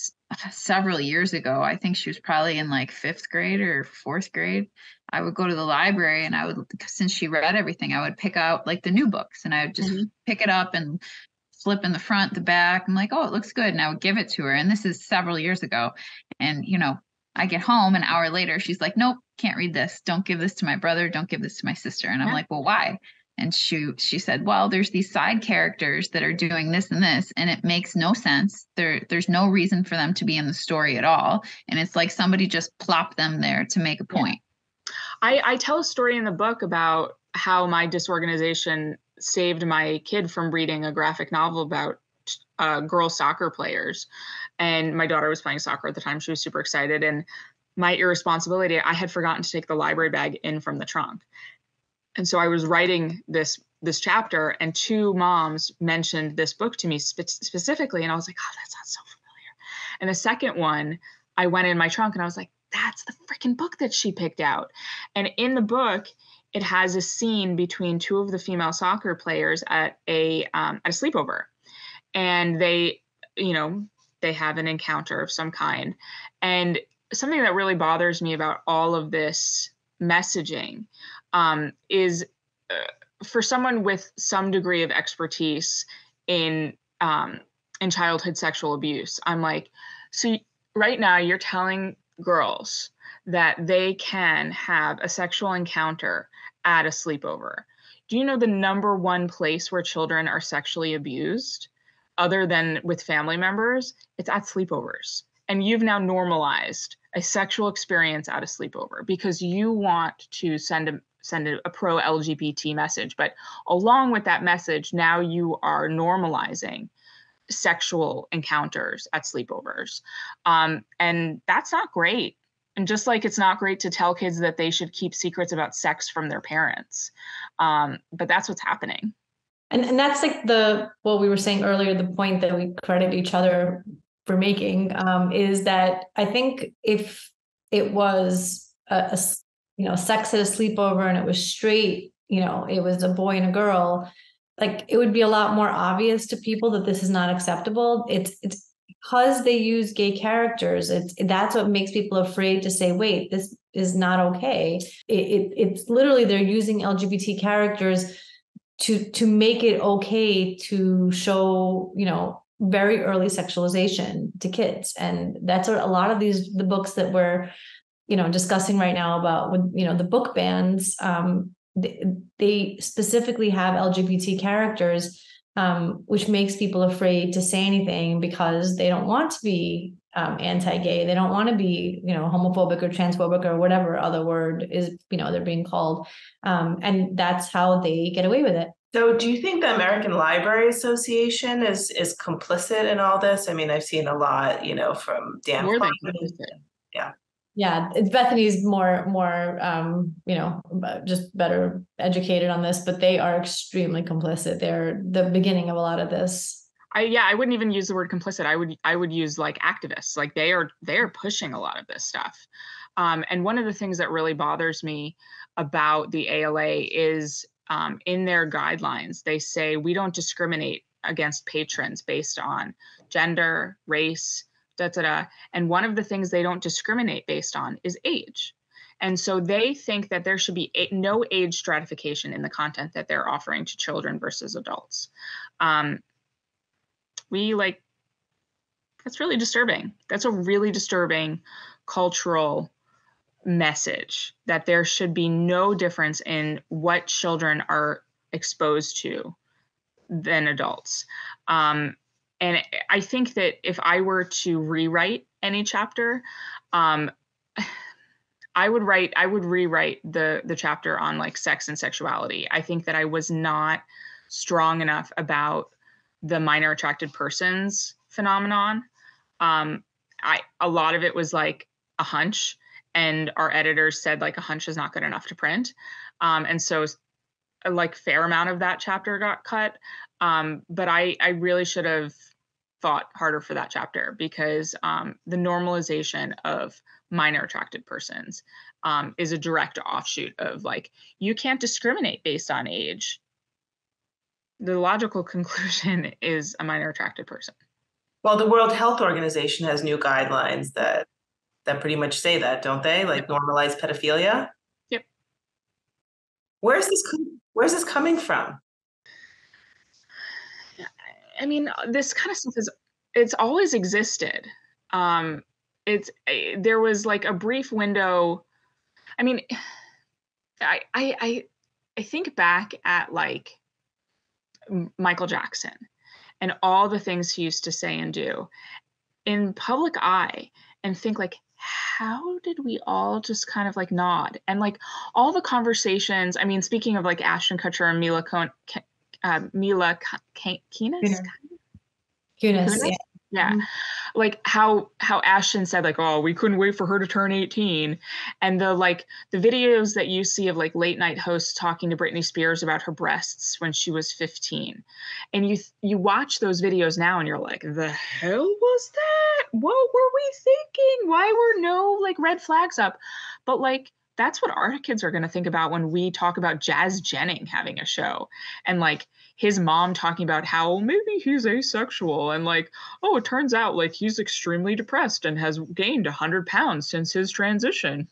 D: several years ago, I think she was probably in like 5th grade or 4th grade, I would go to the library and I would, since she read everything, I would pick out like the new books and I would just pick it up and flip in the front, the back. I'm like, oh, it looks good. And I would give it to her. And this is several years ago. And, I get home an hour later, she's like, nope, can't read this. Don't give this to my brother. Don't give this to my sister. And I'm like, well, why? And she said, well, there's these side characters that are doing this and this, and it makes no sense. There's no reason for them to be in the story at all. And it's like somebody just plopped them there to make a point.
B: I tell a story in the book about how my disorganization saved my kid from reading a graphic novel about girl soccer players. And my daughter was playing soccer at the time. She was super excited. And my irresponsibility, I had forgotten to take the library bag in from the trunk. And so I was writing this chapter, and 2 moms mentioned this book to me specifically. And I was like, oh, that sounds so familiar. And the second one, I went in my trunk and I was like, that's the freaking book that she picked out. And in the book, it has a scene between 2 of the female soccer players at a sleepover. And they have an encounter of some kind. And something that really bothers me about all of this messaging is for someone with some degree of expertise in childhood sexual abuse. I'm like, so right now you're telling girls that they can have a sexual encounter at a sleepover. Do you know the number 1 place where children are sexually abused, other than with family members? It's at sleepovers. And you've now normalized a sexual experience at a sleepover because you want to send a pro-LGBT message. But along with that message, now you are normalizing sexual encounters at sleepovers. And that's not great. And just like it's not great to tell kids that they should keep secrets about sex from their parents. But that's what's happening.
A: And that's like what we were saying earlier, the point that we credit each other for making, is that I think if it was a sex at a sleepover and it was straight, it was a boy and a girl, like it would be a lot more obvious to people that this is not acceptable. It's because they use gay characters. That's what makes people afraid to say, wait, this is not okay. It's literally they're using LGBT characters to make it okay to show, very early sexualization to kids. And that's what a lot of the books that we're, discussing right now about with, the book bans, they specifically have LGBT characters, which makes people afraid to say anything because they don't want to be anti-gay. They don't want to be, homophobic or transphobic or whatever other word is, they're being called. And that's how they get away with it.
C: So do you think the American Library Association is complicit in all this? I mean, I've seen a lot, from Dan.
B: More than complicit.
C: Yeah.
A: Yeah, Bethany's more, just better educated on this, but they are extremely complicit. They're the beginning of a lot of this.
B: I wouldn't even use the word complicit. I would use like activists. Like they are pushing a lot of this stuff. And one of the things that really bothers me about the ALA is in their guidelines, they say we don't discriminate against patrons based on gender, race, and one of the things they don't discriminate based on is age. And so they think that there should be no age stratification in the content that they're offering to children versus adults. That's really disturbing. That's a really disturbing cultural message, that there should be no difference in what children are exposed to than adults. And I think that if I were to rewrite any chapter, I would rewrite the chapter on like sex and sexuality. I think that I was not strong enough about the minor attracted persons phenomenon. A lot of it was like a hunch, and our editors said like a hunch is not good enough to print. And so a fair amount of that chapter got cut. But I really should have thought harder for that chapter, because the normalization of minor attracted persons is a direct offshoot of like, you can't discriminate based on age. The logical conclusion is a minor attracted person.
C: Well, the World Health Organization has new guidelines that pretty much say that, don't they? Like normalize pedophilia.
B: Yep.
C: Where's this coming from?
B: I mean, this kind of stuff it's always existed. There was like a brief window. I mean, I think back at like Michael Jackson and all the things he used to say and do in public eye, and think like, how did we all just kind of like nod? And like all the conversations, I mean, speaking of like Ashton Kutcher and Mila Kunis. Yeah. Like how Ashton said like, oh, we couldn't wait for her to turn 18. And the videos that you see of like late night hosts talking to Britney Spears about her breasts when she was 15. And you watch those videos now and you're like, the hell was that? What were we thinking? Why were no like red flags up? But like, that's what our kids are going to think about when we talk about Jazz Jennings having a show, and like his mom talking about how maybe he's asexual, and like, oh, it turns out like he's extremely depressed and has gained 100 pounds since his transition.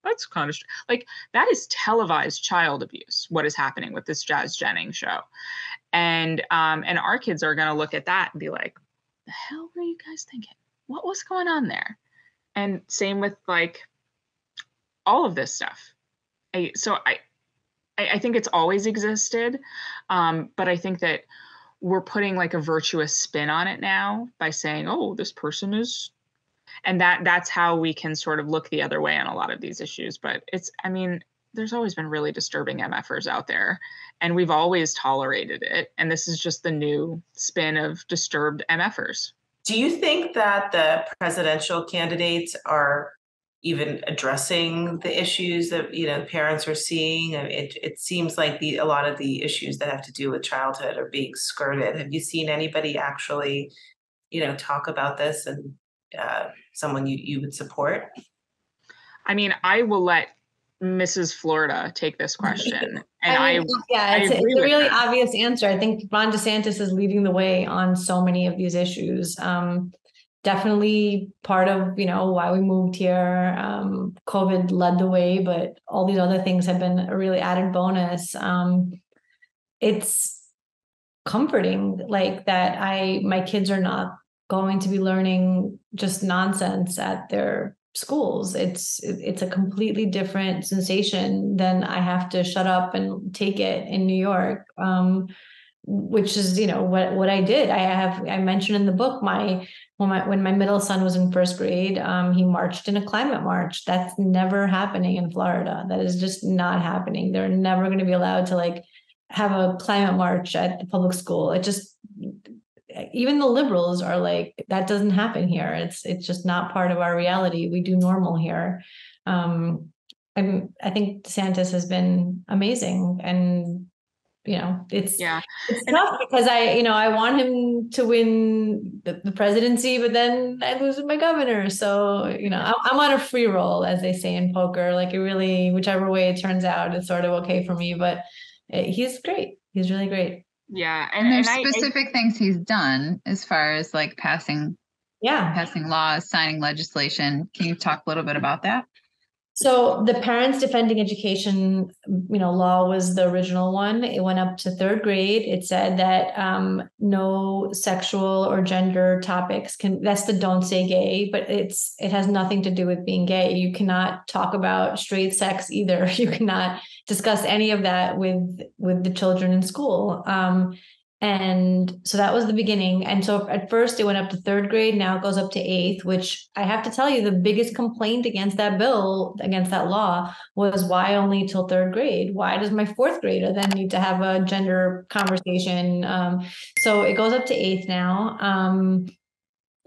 B: That's kind of like, that is televised child abuse, what is happening with this Jazz Jennings show. And our kids are going to look at that and be like, the hell were you guys thinking? What was going on there? And same with like all of this stuff. So I think it's always existed, but I think that we're putting like a virtuous spin on it now by saying, oh, this person is, and that's how we can sort of look the other way on a lot of these issues. But there's always been really disturbing MFers out there, and we've always tolerated it. And this is just the new spin of disturbed MFers.
C: Do you think that the presidential candidates are even addressing the issues that parents are seeing? I mean, it seems like a lot of the issues that have to do with childhood are being skirted. Have you seen anybody actually, talk about this, and someone you would support?
B: I mean, I will let Mrs. Florida take this question, and
A: it's a really obvious answer. I think Ron DeSantis is leading the way on so many of these issues. Definitely part of, why we moved here. COVID led the way, but all these other things have been a really added bonus. It's comforting, like that my kids are not going to be learning just nonsense at their schools. It's a completely different sensation than I have to shut up and take it in New York. which is, what I did. I mentioned in the book, when my middle son was in first grade, he marched in a climate march. That's never happening in Florida. That is just not happening. They're never going to be allowed to like have a climate march at the public school. It just, even the liberals are like, that doesn't happen here. It's just not part of our reality. We do normal here. I think DeSantis has been amazing, and it's tough because I want him to win the presidency, but then I lose my governor. So I'm on a free roll, as they say in poker. Like, it really, whichever way it turns out, it's sort of okay for me. But he's great. He's really great.
D: Yeah, and there's specific things he's done as far as like passing laws, signing legislation. Can you talk a little bit about that?
A: So the Parents Defending Education, law was the original one. It went up to third grade. It said that no sexual or gender topics that's the don't say gay, but it has nothing to do with being gay. You cannot talk about straight sex either. You cannot discuss any of that with the children in school. And so that was the beginning. And so at first it went up to third grade. Now it goes up to eighth, which I have to tell you, the biggest complaint against that bill, against that law, was why only till third grade? Why does my fourth grader then need to have a gender conversation? So it goes up to eighth now.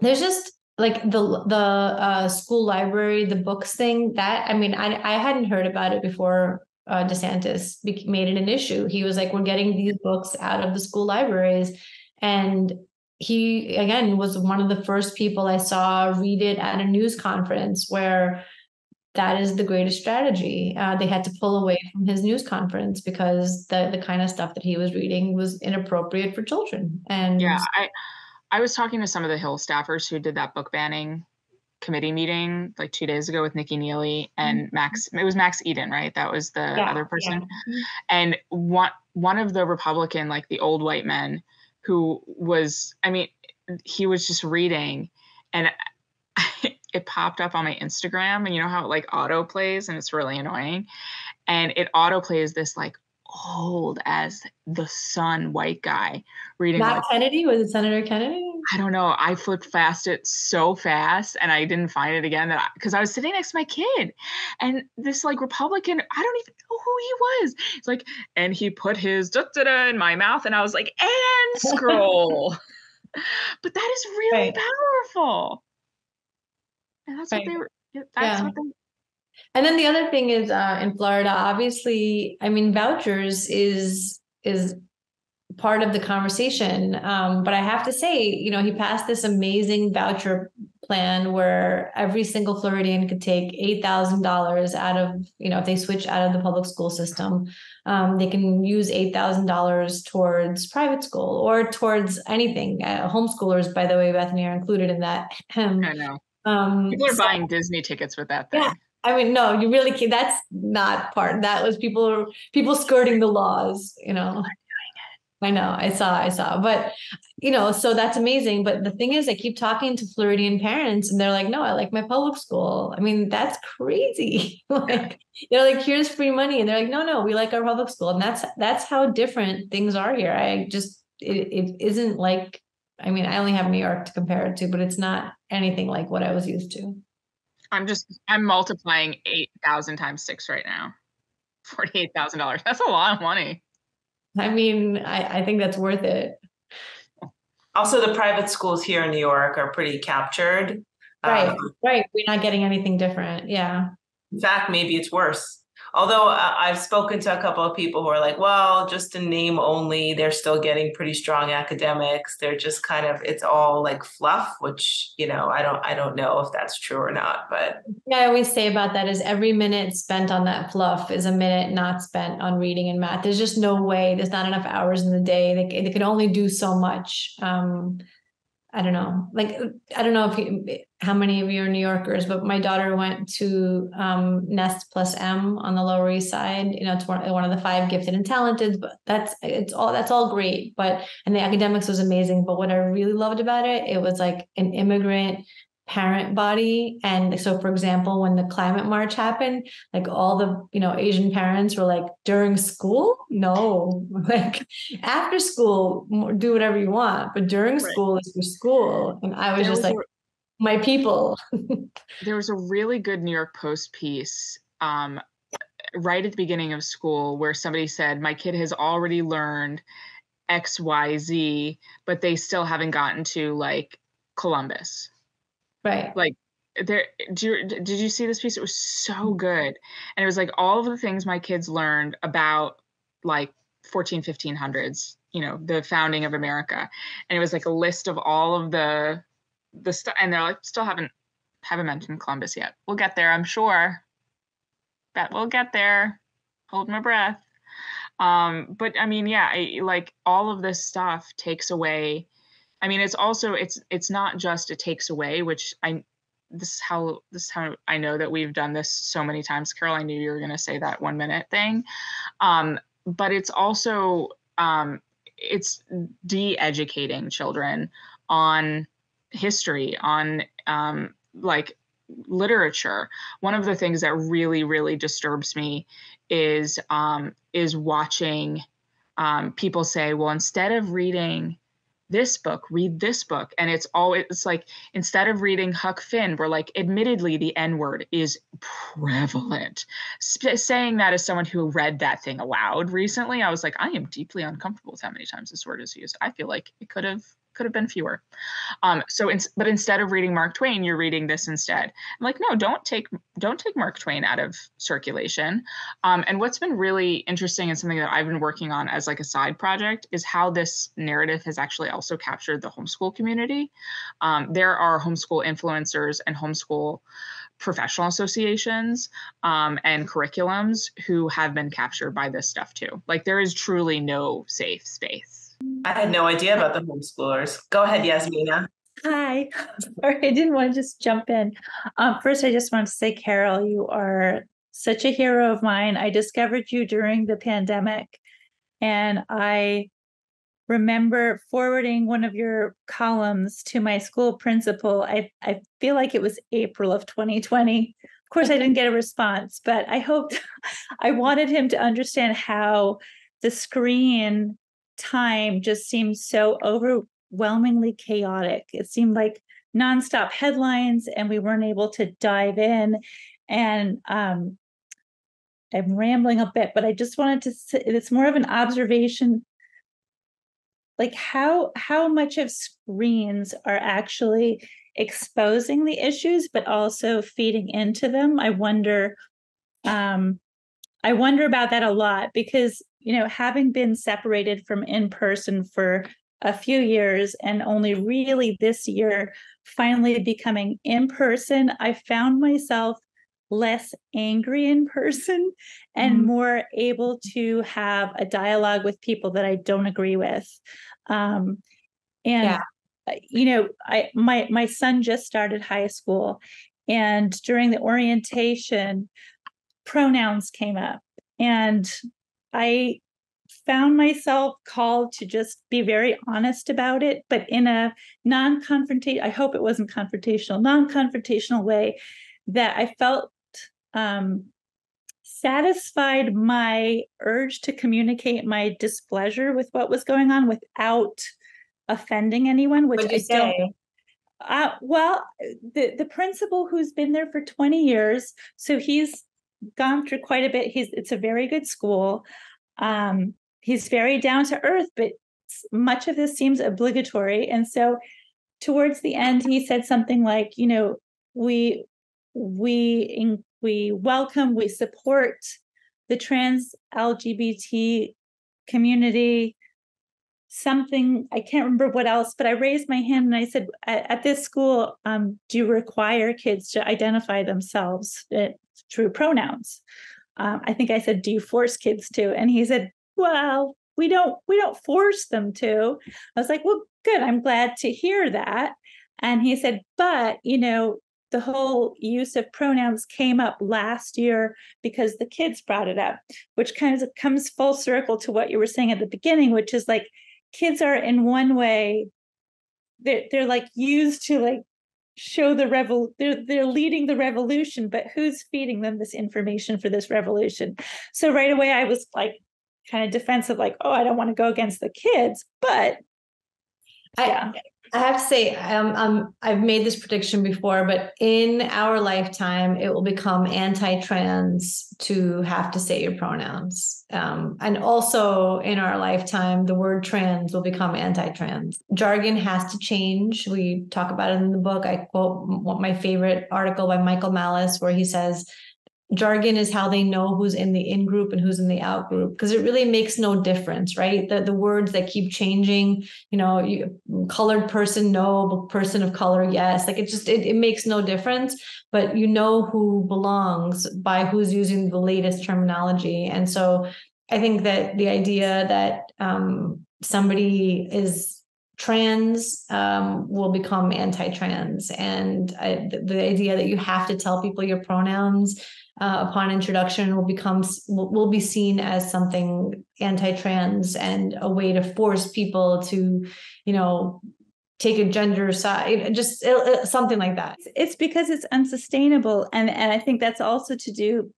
A: There's just like the school library, the books thing that, I hadn't heard about it before. DeSantis made it an issue. He was like, we're getting these books out of the school libraries. And he, again, was one of the first people I saw read it at a news conference, where that is the greatest strategy. They had to pull away from his news conference because the kind of stuff that he was reading was inappropriate for children. And
B: I was talking to some of the Hill staffers who did that book banning committee meeting like 2 days ago with Nikki Neely and Max. It was Max Eden, right? That was the other person. Yeah. And one of the Republican, like the old white men, who was, he was just reading, and it popped up on my Instagram, and you know how it like auto plays, and it's really annoying. And it auto plays this like old as the sun white guy reading.
A: Not Kennedy? Was it Senator Kennedy?
B: I don't know. I flipped past it so fast, and I didn't find it again because I was sitting next to my kid, and this like Republican, I don't even know who he was. It's like, and he put his da-da-da in my mouth, and I was like, and scroll. But that is really powerful. And that's what they were. That's what they.
A: And then the other thing is, in Florida, obviously, vouchers is part of the conversation. But I have to say, he passed this amazing voucher plan where every single Floridian could take $8,000 out of, if they switch out of the public school system, they can use $8,000 towards private school or towards anything. Homeschoolers, by the way, Bethany, are included in that.
B: I know. People are buying Disney tickets with that thing.
A: Yeah. No, you really can't. That's not part. That was people skirting the laws, I know, I saw, but so that's amazing. But the thing is, I keep talking to Floridian parents, and they're like, no, I like my public school. That's crazy. Like, they're like, here's free money. And they're like, no, we like our public school. And that's how different things are here. It isn't like, I only have New York to compare it to, but it's not anything like what I was used to.
B: I'm multiplying 8,000 times 6 right now. $48,000. That's a lot of money.
A: I think that's worth it.
C: Also, the private schools here in New York are pretty captured.
A: Right. We're not getting anything different. Yeah.
C: In fact, maybe it's worse. Although I've spoken to a couple of people who are like, well, just in name only, they're still getting pretty strong academics. They're just kind of, it's all like fluff, which, I don't know if that's true or not, but.
A: Yeah, I always say about that is every minute spent on that fluff is a minute not spent on reading and math. There's just no way. There's not enough hours in the day. They can only do so much. I don't know. Like, I don't know how many of you are New Yorkers, but my daughter went to Nest plus M on the Lower East Side. It's one of the 5 gifted and talented, but that's all great. And the academics was amazing. But what I really loved about it was like an immigrant parent body. And so, for example, when the climate march happened, like all the, Asian parents were like, during school, no, like after school, do whatever you want, but during
B: Right.
A: school is for school. And I was just like, my people.
B: There was a really good New York Post piece right at the beginning of school where somebody said, my kid has already learned XYZ, but they still haven't gotten to like Columbus.
A: Right.
B: Like did you see this piece? It was so good. And it was like all of the things my kids learned about like 1500s, the founding of America. And it was like a list of all of the stuff. And they're like, still haven't mentioned Columbus yet. We'll get there, I'm sure. Bet we'll get there. Hold my breath. But I mean, yeah, like all of this stuff takes away. I mean, it's also, it's not just it takes away, which this is how I know that we've done this so many times. Karol, I knew you were going to say that 1 minute thing. But it's also, it's de-educating children on history, on like literature. One of the things that really, really disturbs me is watching people say, well, instead of reading this book, read this book. And it's like, instead of reading Huck Finn, we're like, admittedly, the N-word is prevalent. Saying that as someone who read that thing aloud recently, I was like, I am deeply uncomfortable with how many times this word is used. I feel like it could have been fewer. But instead of reading Mark Twain, you're reading this instead. I'm like, no, don't take Mark Twain out of circulation. And what's been really interesting and something that I've been working on as like a side project is how this narrative has actually also captured the homeschool community. There are homeschool influencers and homeschool professional associations and curriculums who have been captured by this stuff too. Like there is truly no safe space.
C: I had no idea about the homeschoolers. Go ahead, Yasmina.
E: Hi. Sorry, I didn't want to just jump in. First, I just want to say, Karol, you are such a hero of mine. I discovered you during the pandemic, and I remember forwarding one of your columns to my school principal. I feel like it was April of 2020. Of course, I didn't get a response, but I wanted him to understand how the screen time just seemed so overwhelmingly chaotic. It seemed like nonstop headlines, and we weren't able to dive in. And I'm rambling a bit, but I just wanted to say, it's more of an observation, like how much of screens are actually exposing the issues, but also feeding into them. I wonder about that a lot because, having been separated from in person for a few years and only really this year finally becoming in person, I found myself less angry in person and more able to have a dialogue with people that I don't agree with. My son just started high school, and during the orientation, pronouns came up, and I found myself called to just be very honest about it, but in a non-confrontational, I hope it wasn't confrontational, non-confrontational way that I felt satisfied my urge to communicate my displeasure with what was going on without offending anyone, which I don't. Well, the principal who's been there for 20 years, so he's gone through quite a bit. It's a very good school. He's very down to earth, but much of this seems obligatory. And so towards the end, he said something like, we welcome, we support the trans LGBT community, something, I can't remember what else, but I raised my hand and I said, at this school, do you require kids to identify themselves through pronouns? I think I said, do you force kids to? And he said, well, we don't force them to. I was like, well, good. I'm glad to hear that. And he said, but, the whole use of pronouns came up last year because the kids brought it up, which kind of comes full circle to what you were saying at the beginning, which is like kids are in one way, they're like used to like show they're leading the revolution, but who's feeding them this information for this revolution? So right away I was like kind of defensive, like, oh, I don't want to go against the kids, but yeah.
A: I have to say, I've made this prediction before, but in our lifetime, it will become anti-trans to have to say your pronouns. And also in our lifetime, the word trans will become anti-trans. Jargon has to change. We talk about it in the book. I quote my favorite article by Michael Malice, where he says, jargon is how they know who's in the in group and who's in the out group, because it really makes no difference, right? The words that keep changing, colored person, no, person of color, yes. Like it makes no difference, but you know who belongs by who's using the latest terminology. And so I think that the idea that somebody is trans will become anti-trans, and the idea that you have to tell people your pronouns upon introduction will be seen as something anti-trans and a way to force people to, take a gender side, just something like that.
E: It's because it's unsustainable, and I think that's also to do,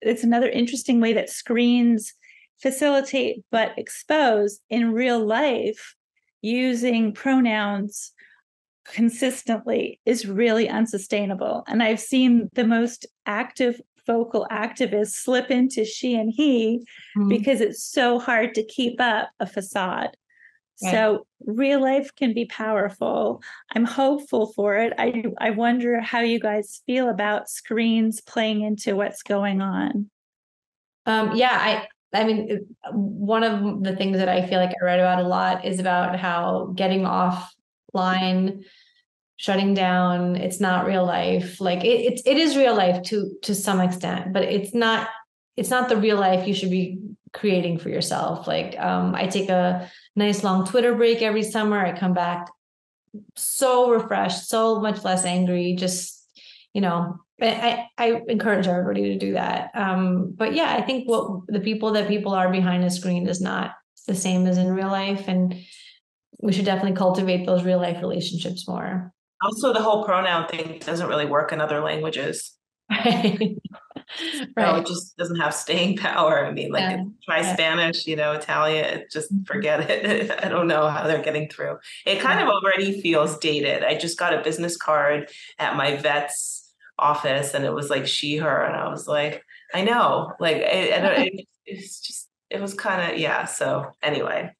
E: it's another interesting way that screens facilitate but expose in real life. Using pronouns consistently is really unsustainable. And I've seen the most active vocal activists slip into she and he because it's so hard to keep up a facade. Right. So real life can be powerful. I'm hopeful for it. I wonder how you guys feel about screens playing into what's going on.
A: I mean, one of the things that I feel like I read about a lot is about how getting offline, shutting down, it's not real life. Like it is real life to some extent, but it's not the real life you should be creating for yourself. Like I take a nice long Twitter break every summer. I come back so refreshed, so much less angry, just, I encourage everybody to do that. But yeah, I think what the people are behind a screen is not the same as in real life. And we should definitely cultivate those real life relationships more.
C: Also, the whole pronoun thing doesn't really work in other languages.
A: Right.
C: No, it just doesn't have staying power. I mean, try Spanish, Italian, just forget it. I don't know how they're getting through. It kind of already feels dated. I just got a business card at my vet's office and it was like she, her. And I was like, I know, like, it was kind of, yeah. So anyway,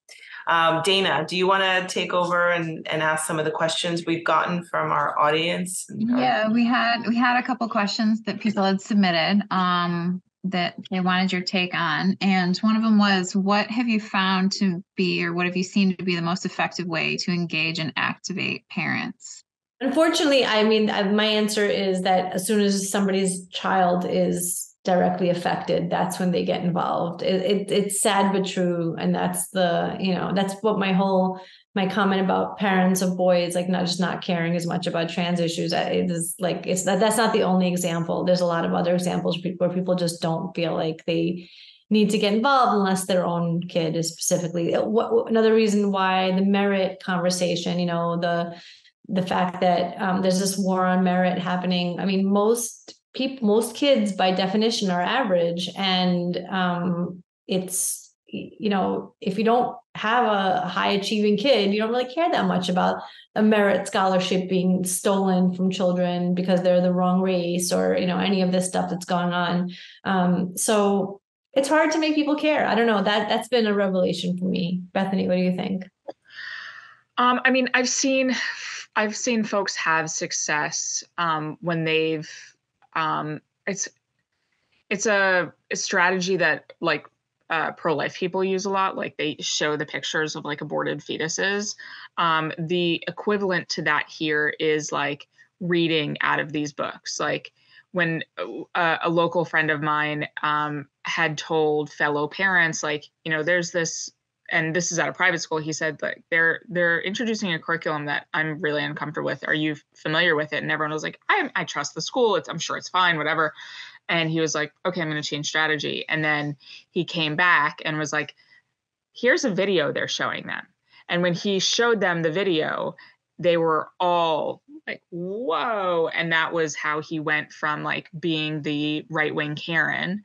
C: Dana, do you want to take over and ask some of the questions we've gotten from our audience?
D: Yeah, we had a couple questions that people had submitted that they wanted your take on. And one of them was, what have you found to be, or what have you seen to be the most effective way to engage and activate parents?
A: Unfortunately, I mean, my answer is that as soon as somebody's child is directly affected, that's when they get involved. It's sad but true, and that's that's what my comment about parents of boys like not caring as much about trans issues. It is like that's not the only example. There's a lot of other examples where people just don't feel like they need to get involved unless their own kid is specifically. Another reason why the merit conversation, the fact that there's this war on merit happening. I mean, most kids by definition are average, and it's, if you don't have a high achieving kid, you don't really care that much about a merit scholarship being stolen from children because they're the wrong race or, any of this stuff that's going on. So it's hard to make people care. I don't know, that's been a revelation for me. Bethany, what do you think?
B: I mean, I've seen folks have success when they've it's a strategy that like pro-life people use a lot. Like they show the pictures of like aborted fetuses. The equivalent to that here is like reading out of these books. Like when a local friend of mine had told fellow parents, like, there's this, and this is at a private school, he said, like, they're introducing a curriculum that I'm really uncomfortable with. Are you familiar with it? And everyone was like, I trust the school. I'm sure it's fine, whatever. And he was like, okay, I'm going to change strategy. And then he came back and was like, here's a video they're showing them. And when he showed them the video, they were all like, whoa. And that was how he went from like being the right-wing Karen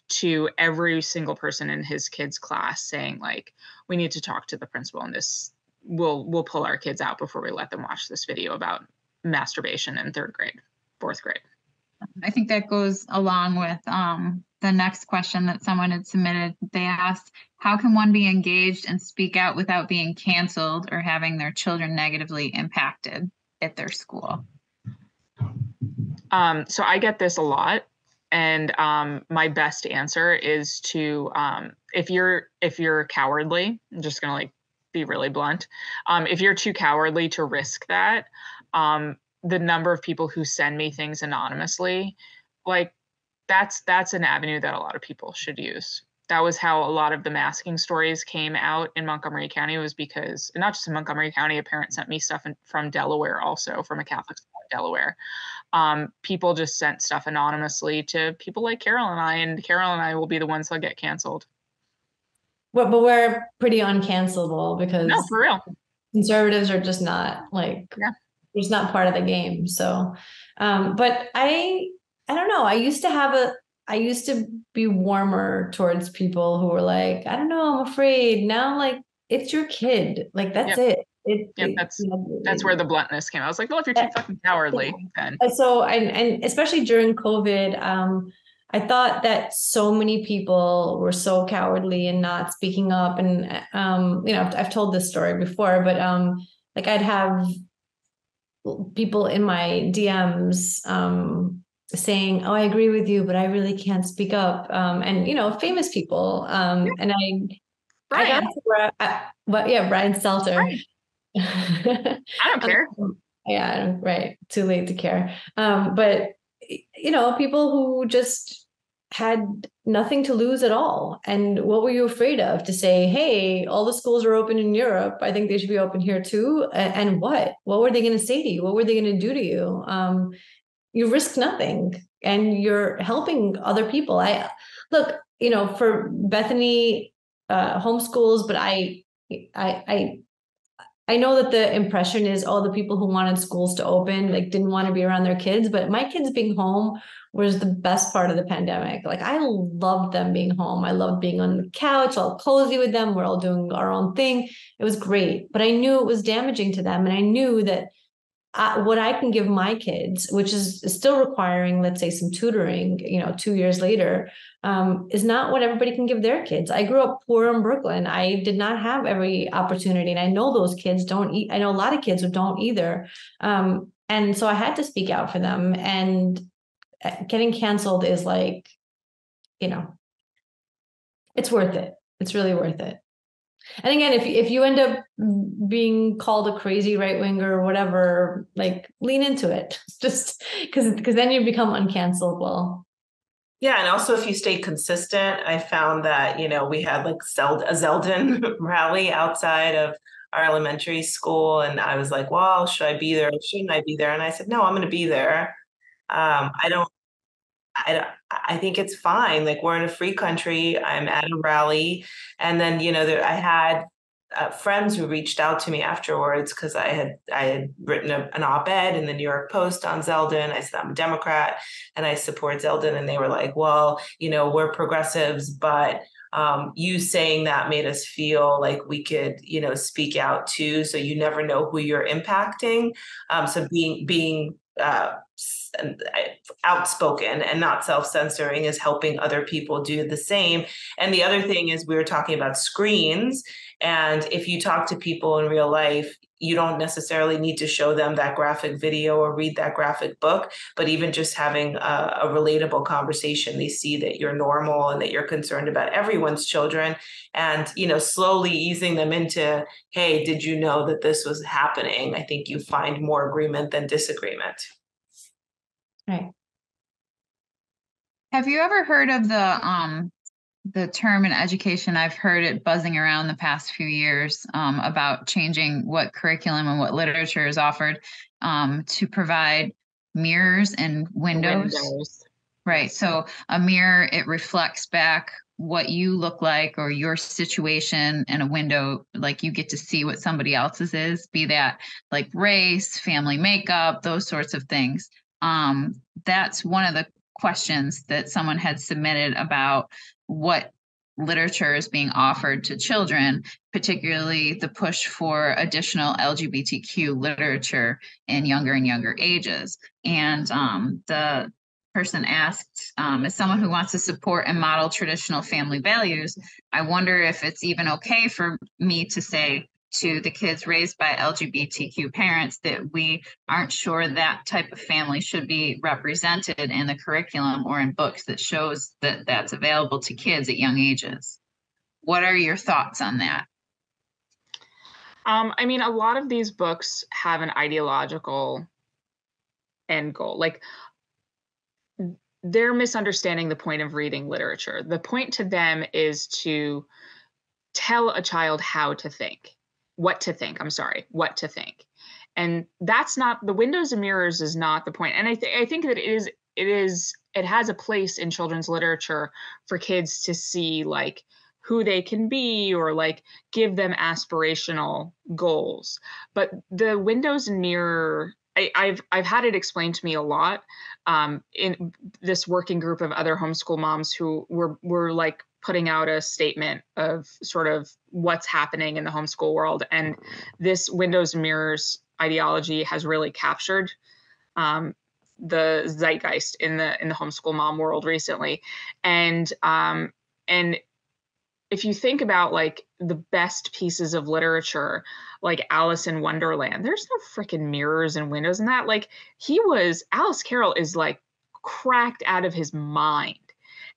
B: to every single person in his kids' class saying like, we need to talk to the principal, and this we'll pull our kids out before we let them watch this video about masturbation in 3rd grade, 4th grade.
D: I think that goes along with the next question that someone had submitted. They asked, how can one be engaged and speak out without being canceled or having their children negatively impacted at their school?
B: So I get this a lot. And my best answer is to, if you're cowardly, I'm just gonna like be really blunt. If you're too cowardly to risk that, the number of people who send me things anonymously, like that's an avenue that a lot of people should use. That was how a lot of the masking stories came out in Montgomery County, was because, and not just in Montgomery County, a parent sent me stuff from Delaware, also from a Catholic school in Delaware. People just sent stuff anonymously to people like Karol and Karol and I will be the ones that get canceled.
A: But we're pretty uncancelable because
B: no, for real,
A: conservatives are just not like, it's not part of the game. So, but I don't know. I used to be warmer towards people who were like, I don't know, I'm afraid. Now, like, it's your kid. Like, that's it.
B: That's where the bluntness came. I was like, well, if you're too fucking cowardly, then.
A: So, and especially during COVID, I thought that so many people were so cowardly and not speaking up. And, I've told this story before, but like I'd have people in my DMs saying, oh, I agree with you, but I really can't speak up. And, famous people. And I got to where Brian Stelter.
B: Right. I don't care.
A: Yeah, right. Too late to care. But people who just had nothing to lose at all. And what were you afraid of? To say, hey, all the schools are open in Europe, I think they should be open here too. And what were they going to say to you? What were they going to do to you? You risk nothing and you're helping other people. For Bethany homeschools, but I know that the impression is, the people who wanted schools to open, like, didn't want to be around their kids, but my kids being home was the best part of the pandemic. Like, I loved them being home. I loved being on the couch, all cozy with them. We're all doing our own thing. It was great, but I knew it was damaging to them. And I knew that what I can give my kids, which is still requiring, let's say, some tutoring, 2 years later, is not what everybody can give their kids. I grew up poor in Brooklyn. I did not have every opportunity. And I know those kids don't eat. I know a lot of kids who don't either. And so I had to speak out for them. And getting canceled is like, it's worth it. It's really worth it. And again, if you end up being called a crazy right winger or whatever, like, lean into it, just because then you become uncancelable.
C: Yeah, and also if you stay consistent, I found that we had like a Zeldin rally outside of our elementary school, and I was like, well, should I be there? Shouldn't I be there? And I said, no, I'm going to be there. I think it's fine. Like, we're in a free country. I'm at a rally. And then, I had friends who reached out to me afterwards because I had written an op-ed in the New York Post on Zeldin. I said, I'm a Democrat and I support Zeldin. And they were like, well, we're progressives, but you saying that made us feel like we could, speak out too. So you never know who you're impacting. So being outspoken and not self-censoring is helping other people do the same. And the other thing is, we were talking about screens. And if you talk to people in real life, you don't necessarily need to show them that graphic video or read that graphic book, but even just having a relatable conversation, they see that you're normal and that you're concerned about everyone's children, and, slowly easing them into, hey, did you know that this was happening? I think you find more agreement than disagreement.
A: Right.
D: Have you ever heard of the term in education? I've heard it buzzing around the past few years about changing what curriculum and what literature is offered to provide mirrors and windows. Right. So a mirror, it reflects back what you look like or your situation, and a window, like you get to see what somebody else's is, be that like race, family makeup, those sorts of things. That's one of the questions that someone had submitted about what literature is being offered to children, particularly the push for additional LGBTQ literature in younger and younger ages. And the person asked, as someone who wants to support and model traditional family values, I wonder if it's even okay for me to say to the kids raised by LGBTQ parents that we aren't sure that type of family should be represented in the curriculum or in books that shows that that's available to kids at young ages. What are your thoughts on that?
B: I mean, a lot of these books have an ideological end goal. Like, they're misunderstanding the point of reading literature. The point to them is to tell a child how to think, what to think. What to think. And that's not, the windows and mirrors is not the point. And I think that it has a place in children's literature for kids to see like who they can be, or like give them aspirational goals. But the windows and mirror, I've had it explained to me a lot in this working group of other homeschool moms who were like putting out a statement of sort of what's happening in the homeschool world. And this windows and mirrors ideology has really captured the zeitgeist in the homeschool mom world recently. And if you think about like the best pieces of literature, like Alice in Wonderland, there's no freaking mirrors and windows in that. Like Alice Carroll is like cracked out of his mind.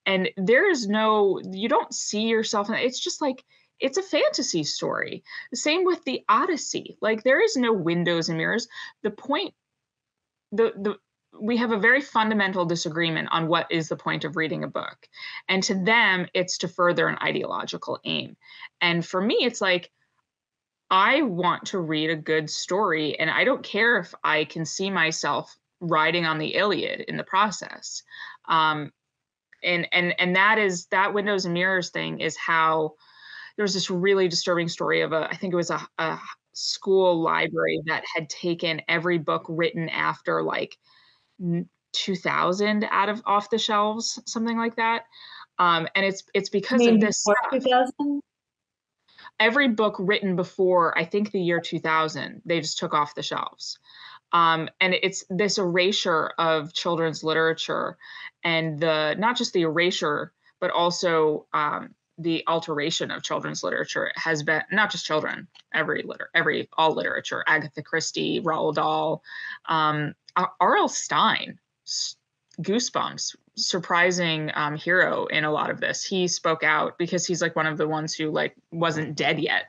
B: And you don't see yourself in it. It's just like, it's a fantasy story. The same with the Odyssey. Like there is no windows and mirrors. The point, we have a very fundamental disagreement on what is the point of reading a book. And to them, it's to further an ideological aim. And for me, it's like, I want to read a good story, and I don't care if I can see myself riding on the Iliad in the process. And that windows and mirrors thing is how there was this really disturbing story of I think it was a school library that had taken every book written after like 2000 off the shelves, something like that. And it's because of this stuff.
A: 2000?
B: Every book written before, I think, the year 2000, they just took off the shelves. And it's this erasure of children's literature, and not just the erasure, but also the alteration of children's literature has been not just children, all literature, Agatha Christie, Roald Dahl, R.L. Stein, Goosebumps, surprising hero in a lot of this. He spoke out because he's like one of the ones who like wasn't dead yet.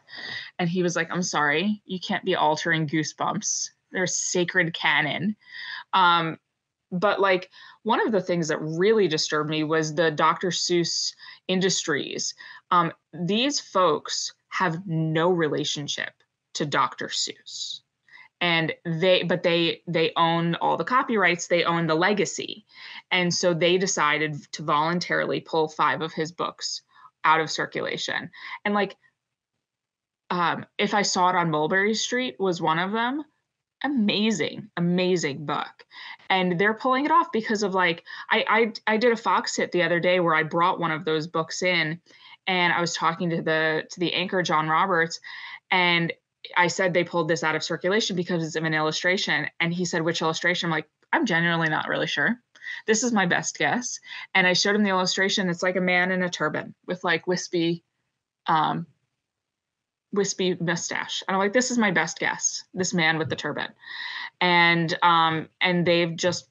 B: And he was like, I'm sorry, you can't be altering Goosebumps. They're sacred canon. But like one of the things that really disturbed me was the Dr. Seuss Industries. These folks have no relationship to Dr. Seuss. And they own all the copyrights, they own the legacy. And so they decided to voluntarily pull 5 of his books out of circulation. And like, If I Saw It on Mulberry Street was one of them. Amazing book. And they're pulling it off because of like, I did a Fox hit the other day where I brought one of those books in, and I was talking to the anchor, John Roberts, and I said they pulled this out of circulation because of an illustration. And he said, which illustration? I'm like, I'm genuinely not really sure. This is my best guess. And I showed him the illustration. It's like a man in a turban with like wispy mustache. And I'm like, this is my best guess, this man with the turban. And they've just,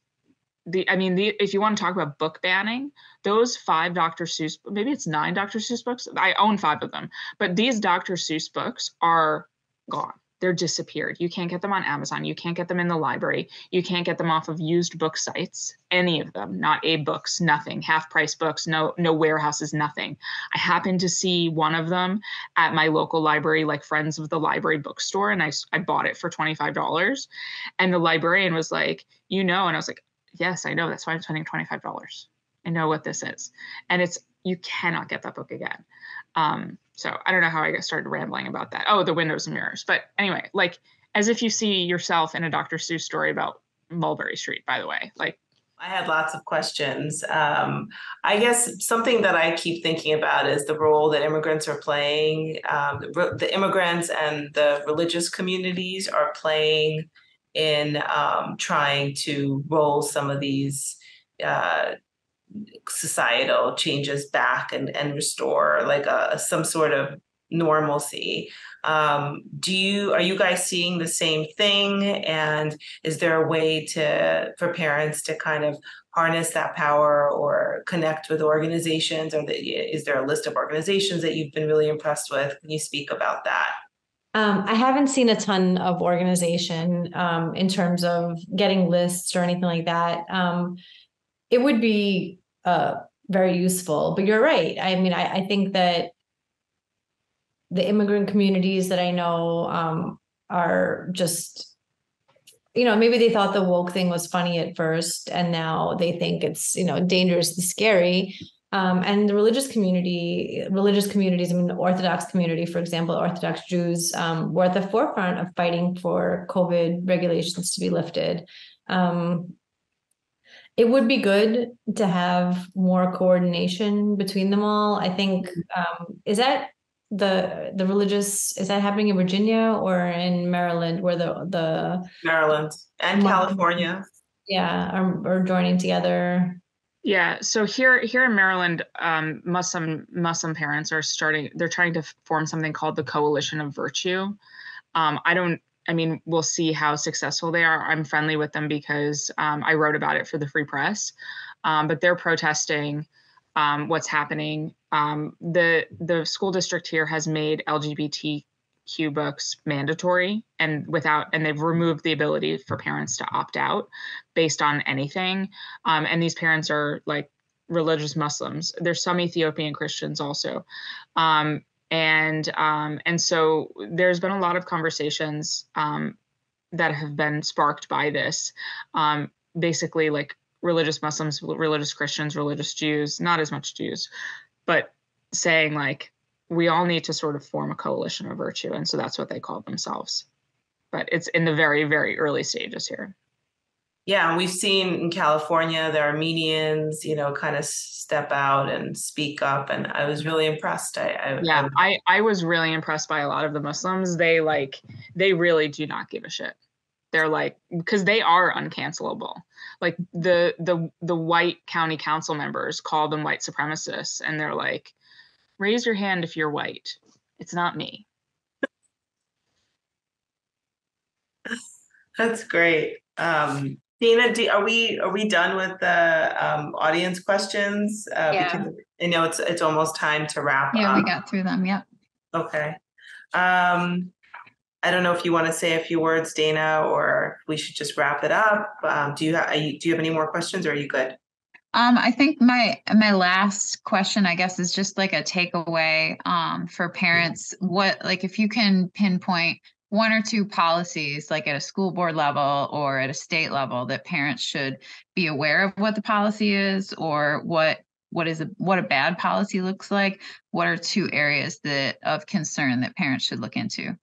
B: if you want to talk about book banning, those 5 Dr. Seuss, maybe it's 9 Dr. Seuss books. I own 5 of them, but these Dr. Seuss books are gone. They're disappeared. You can't get them on Amazon. You can't get them in the library. You can't get them off of used book sites, any of them, not Abe Books, nothing, half price books, no warehouses, nothing. I happened to see one of them at my local library, like Friends of the Library bookstore, and I bought it for $25. And the librarian was like, and I was like, yes, I know. That's why I'm spending $25. I know what this is. And you cannot get that book again. So I don't know how I got started rambling about that. Oh, the windows and mirrors. But anyway, like, as if you see yourself in a Dr. Seuss story about Mulberry Street, by the way. Like,
C: I had lots of questions. I guess something that I keep thinking about is the role that immigrants are playing. The immigrants and the religious communities are playing in trying to roll some of these societal changes back and restore like some sort of normalcy. Are you guys seeing the same thing? And is there a way for parents to kind of harness that power or connect with organizations? Or is there a list of organizations that you've been really impressed with? Can you speak about that?
A: I haven't seen a ton of organization in terms of getting lists or anything like that. It would be very useful, but you're right. I mean, I think that the immigrant communities that I know are just, maybe they thought the woke thing was funny at first, and now they think it's, dangerous and scary. And the religious communities, I mean, the Orthodox community, for example, Orthodox Jews were at the forefront of fighting for COVID regulations to be lifted. It would be good to have more coordination between them all. I think, is that the religious, is that happening in Virginia or in Maryland, where the
C: Maryland and California,
A: are joining together?
B: Yeah. So here in Maryland, Muslim parents are they're trying to form something called the Coalition of Virtue. We'll see how successful they are. I'm friendly with them because I wrote about it for the Free Press, but they're protesting what's happening. The school district here has made LGBTQ books mandatory, and they've removed the ability for parents to opt out based on anything. And these parents are like religious Muslims. There's some Ethiopian Christians also. And so there's been a lot of conversations that have been sparked by this, basically like religious Muslims, religious Christians, religious Jews, not as much Jews, but saying like, we all need to sort of form a coalition of virtue. And so that's what they call themselves. But it's in the very, very early stages here.
C: Yeah, and we've seen in California, the Armenians, kind of step out and speak up, and I was really impressed.
B: I was really impressed by a lot of the Muslims. They really do not give a shit. They're like, because they are uncancelable. Like the white county council members call them white supremacists, and they're like, raise your hand if you're white. It's not me.
C: That's great. Dina, are we done with the audience questions? Because I know it's almost time to wrap up.
D: Yeah, we got through them. Yep.
C: Okay. I don't know if you want to say a few words, Dana, or we should just wrap it up. Do you have any more questions, or are you good?
D: I think my last question, I guess, is just like a takeaway for parents. If you can pinpoint one or two policies, like at a school board level or at a state level, that parents should be aware of what the policy is, or what a bad policy looks like. What are two areas of concern that parents should look into?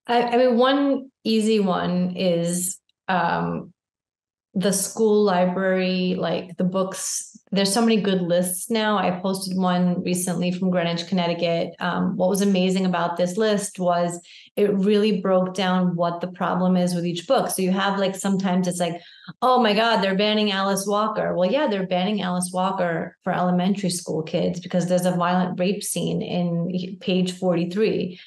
A: I mean, one easy one is the school library, like the books. There's so many good lists now. I posted one recently from Greenwich, Connecticut. What was amazing about this list was it really broke down what the problem is with each book. So you have like, sometimes it's like, oh my God, they're banning Alice Walker. Well, yeah, they're banning Alice Walker for elementary school kids because there's a violent rape scene in page 43.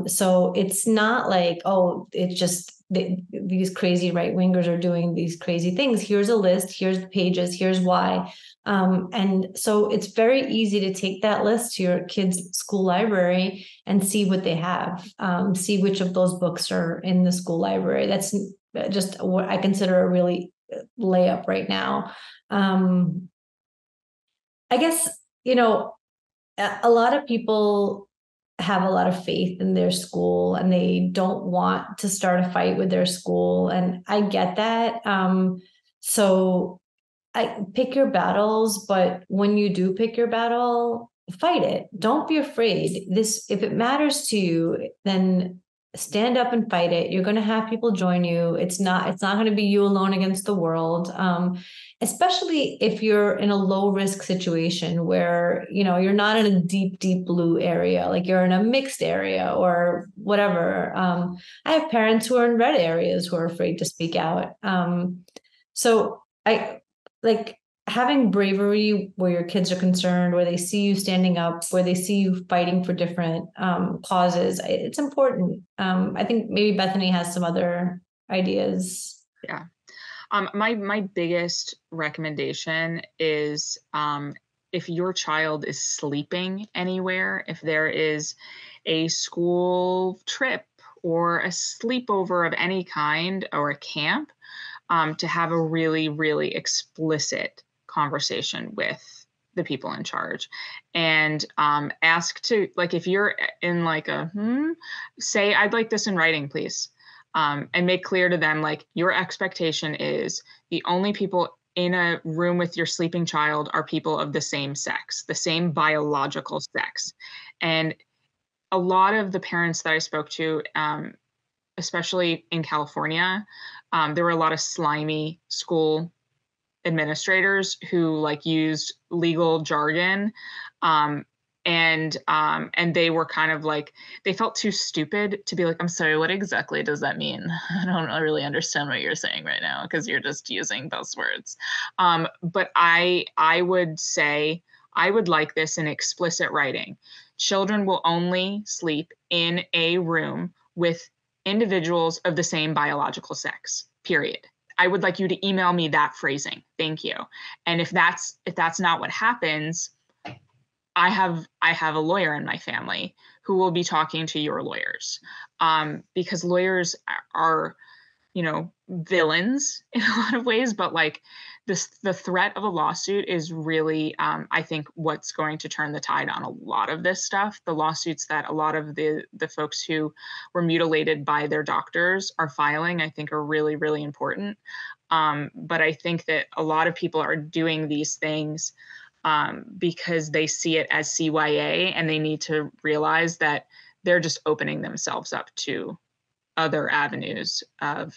A: So it's not like, oh, it's just these crazy right wingers are doing these crazy things. Here's a list, here's the pages, here's why. And so it's very easy to take that list to your kids' school library and see what they have, see which of those books are in the school library. That's just what I consider a really layup right now. I guess, a lot of people have a lot of faith in their school and they don't want to start a fight with their school. And I get that. So pick your battles, but when you do pick your battle, fight it. Don't be afraid. If it matters to you, then stand up and fight it. You're going to have people join you. It's not going to be you alone against the world. Especially if you're in a low risk situation where, you're not in a deep, deep blue area, like you're in a mixed area or whatever. I have parents who are in red areas who are afraid to speak out. So I like having bravery where your kids are concerned, where they see you standing up, where they see you fighting for different causes. It's important. I think maybe Bethany has some other ideas.
B: Yeah. My biggest recommendation is if your child is sleeping anywhere, if there is a school trip or a sleepover of any kind or a camp, to have a really, really explicit conversation with the people in charge and ask to, like, if you're in like say, I'd like this in writing, please. And make clear to them, like, your expectation is the only people in a room with your sleeping child are people of the same sex, the same biological sex. And a lot of the parents that I spoke to, especially in California, there were a lot of slimy school administrators who like used legal jargon, and they were kind of like, they felt too stupid to be like, I'm sorry, what exactly does that mean? I don't really understand what you're saying right now because you're just using buzzwords. But I would say I would like this in explicit writing. Children will only sleep in a room with individuals of the same biological sex, period. I would like you to email me that phrasing. Thank you. And if that's not what happens, I have a lawyer in my family who will be talking to your lawyers, because lawyers are, villains in a lot of ways, but like the threat of a lawsuit is really, I think, what's going to turn the tide on a lot of this stuff. The lawsuits that a lot of the folks who were mutilated by their doctors are filing, I think, are really, really important. But I think that a lot of people are doing these things because they see it as CYA, and they need to realize that they're just opening themselves up to other avenues of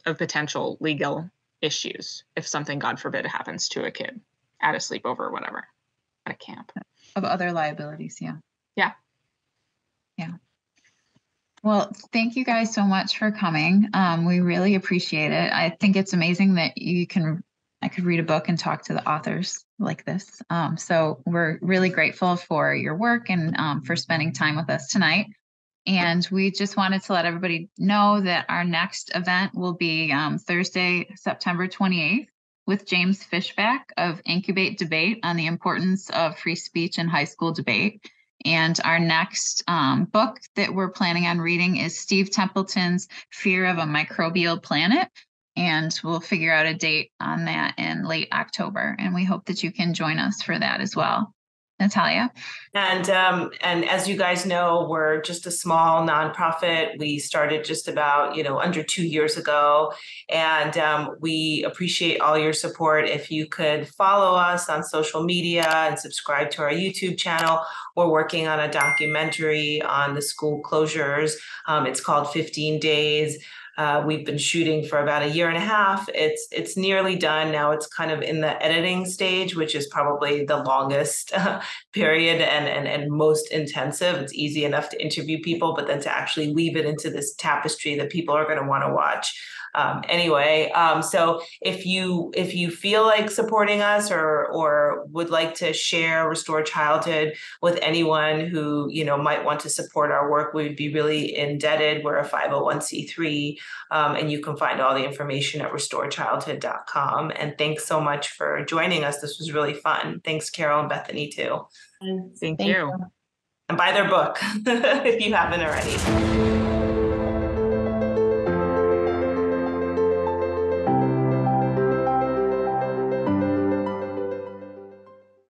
B: potential legal issues if something, God forbid, happens to a kid at a sleepover or whatever, at a camp.
D: Of other liabilities, yeah.
B: Yeah.
D: Yeah. Well, thank you guys so much for coming. We really appreciate it. I think it's amazing that I could read a book and talk to the authors like this. So we're really grateful for your work and for spending time with us tonight. And we just wanted to let everybody know that our next event will be Thursday, September 28th with James Fishback of Incubate Debate on the importance of free speech in high school debate. And our next book that we're planning on reading is Steve Templeton's Fear of a Microbial Planet. And we'll figure out a date on that in late October. And we hope that you can join us for that as well. Natalia?
C: And as you guys know, we're just a small nonprofit. We started just about, under 2 years ago. And we appreciate all your support. If you could follow us on social media and subscribe to our YouTube channel. We're working on a documentary on the school closures. It's called 15 Days. We've been shooting for about 1.5 years. It's nearly done. Now it's kind of in the editing stage, which is probably the longest period and most intensive. It's easy enough to interview people, but then to actually weave it into this tapestry that people are going to want to watch. So if you feel like supporting us or would like to share Restore Childhood with anyone who, might want to support our work, we'd be really indebted. We're a 501c3, and you can find all the information at restorechildhood.com. And thanks so much for joining us. This was really fun. Thanks, Karol and Bethany, too.
B: Thank you.
C: And buy their book if you haven't already.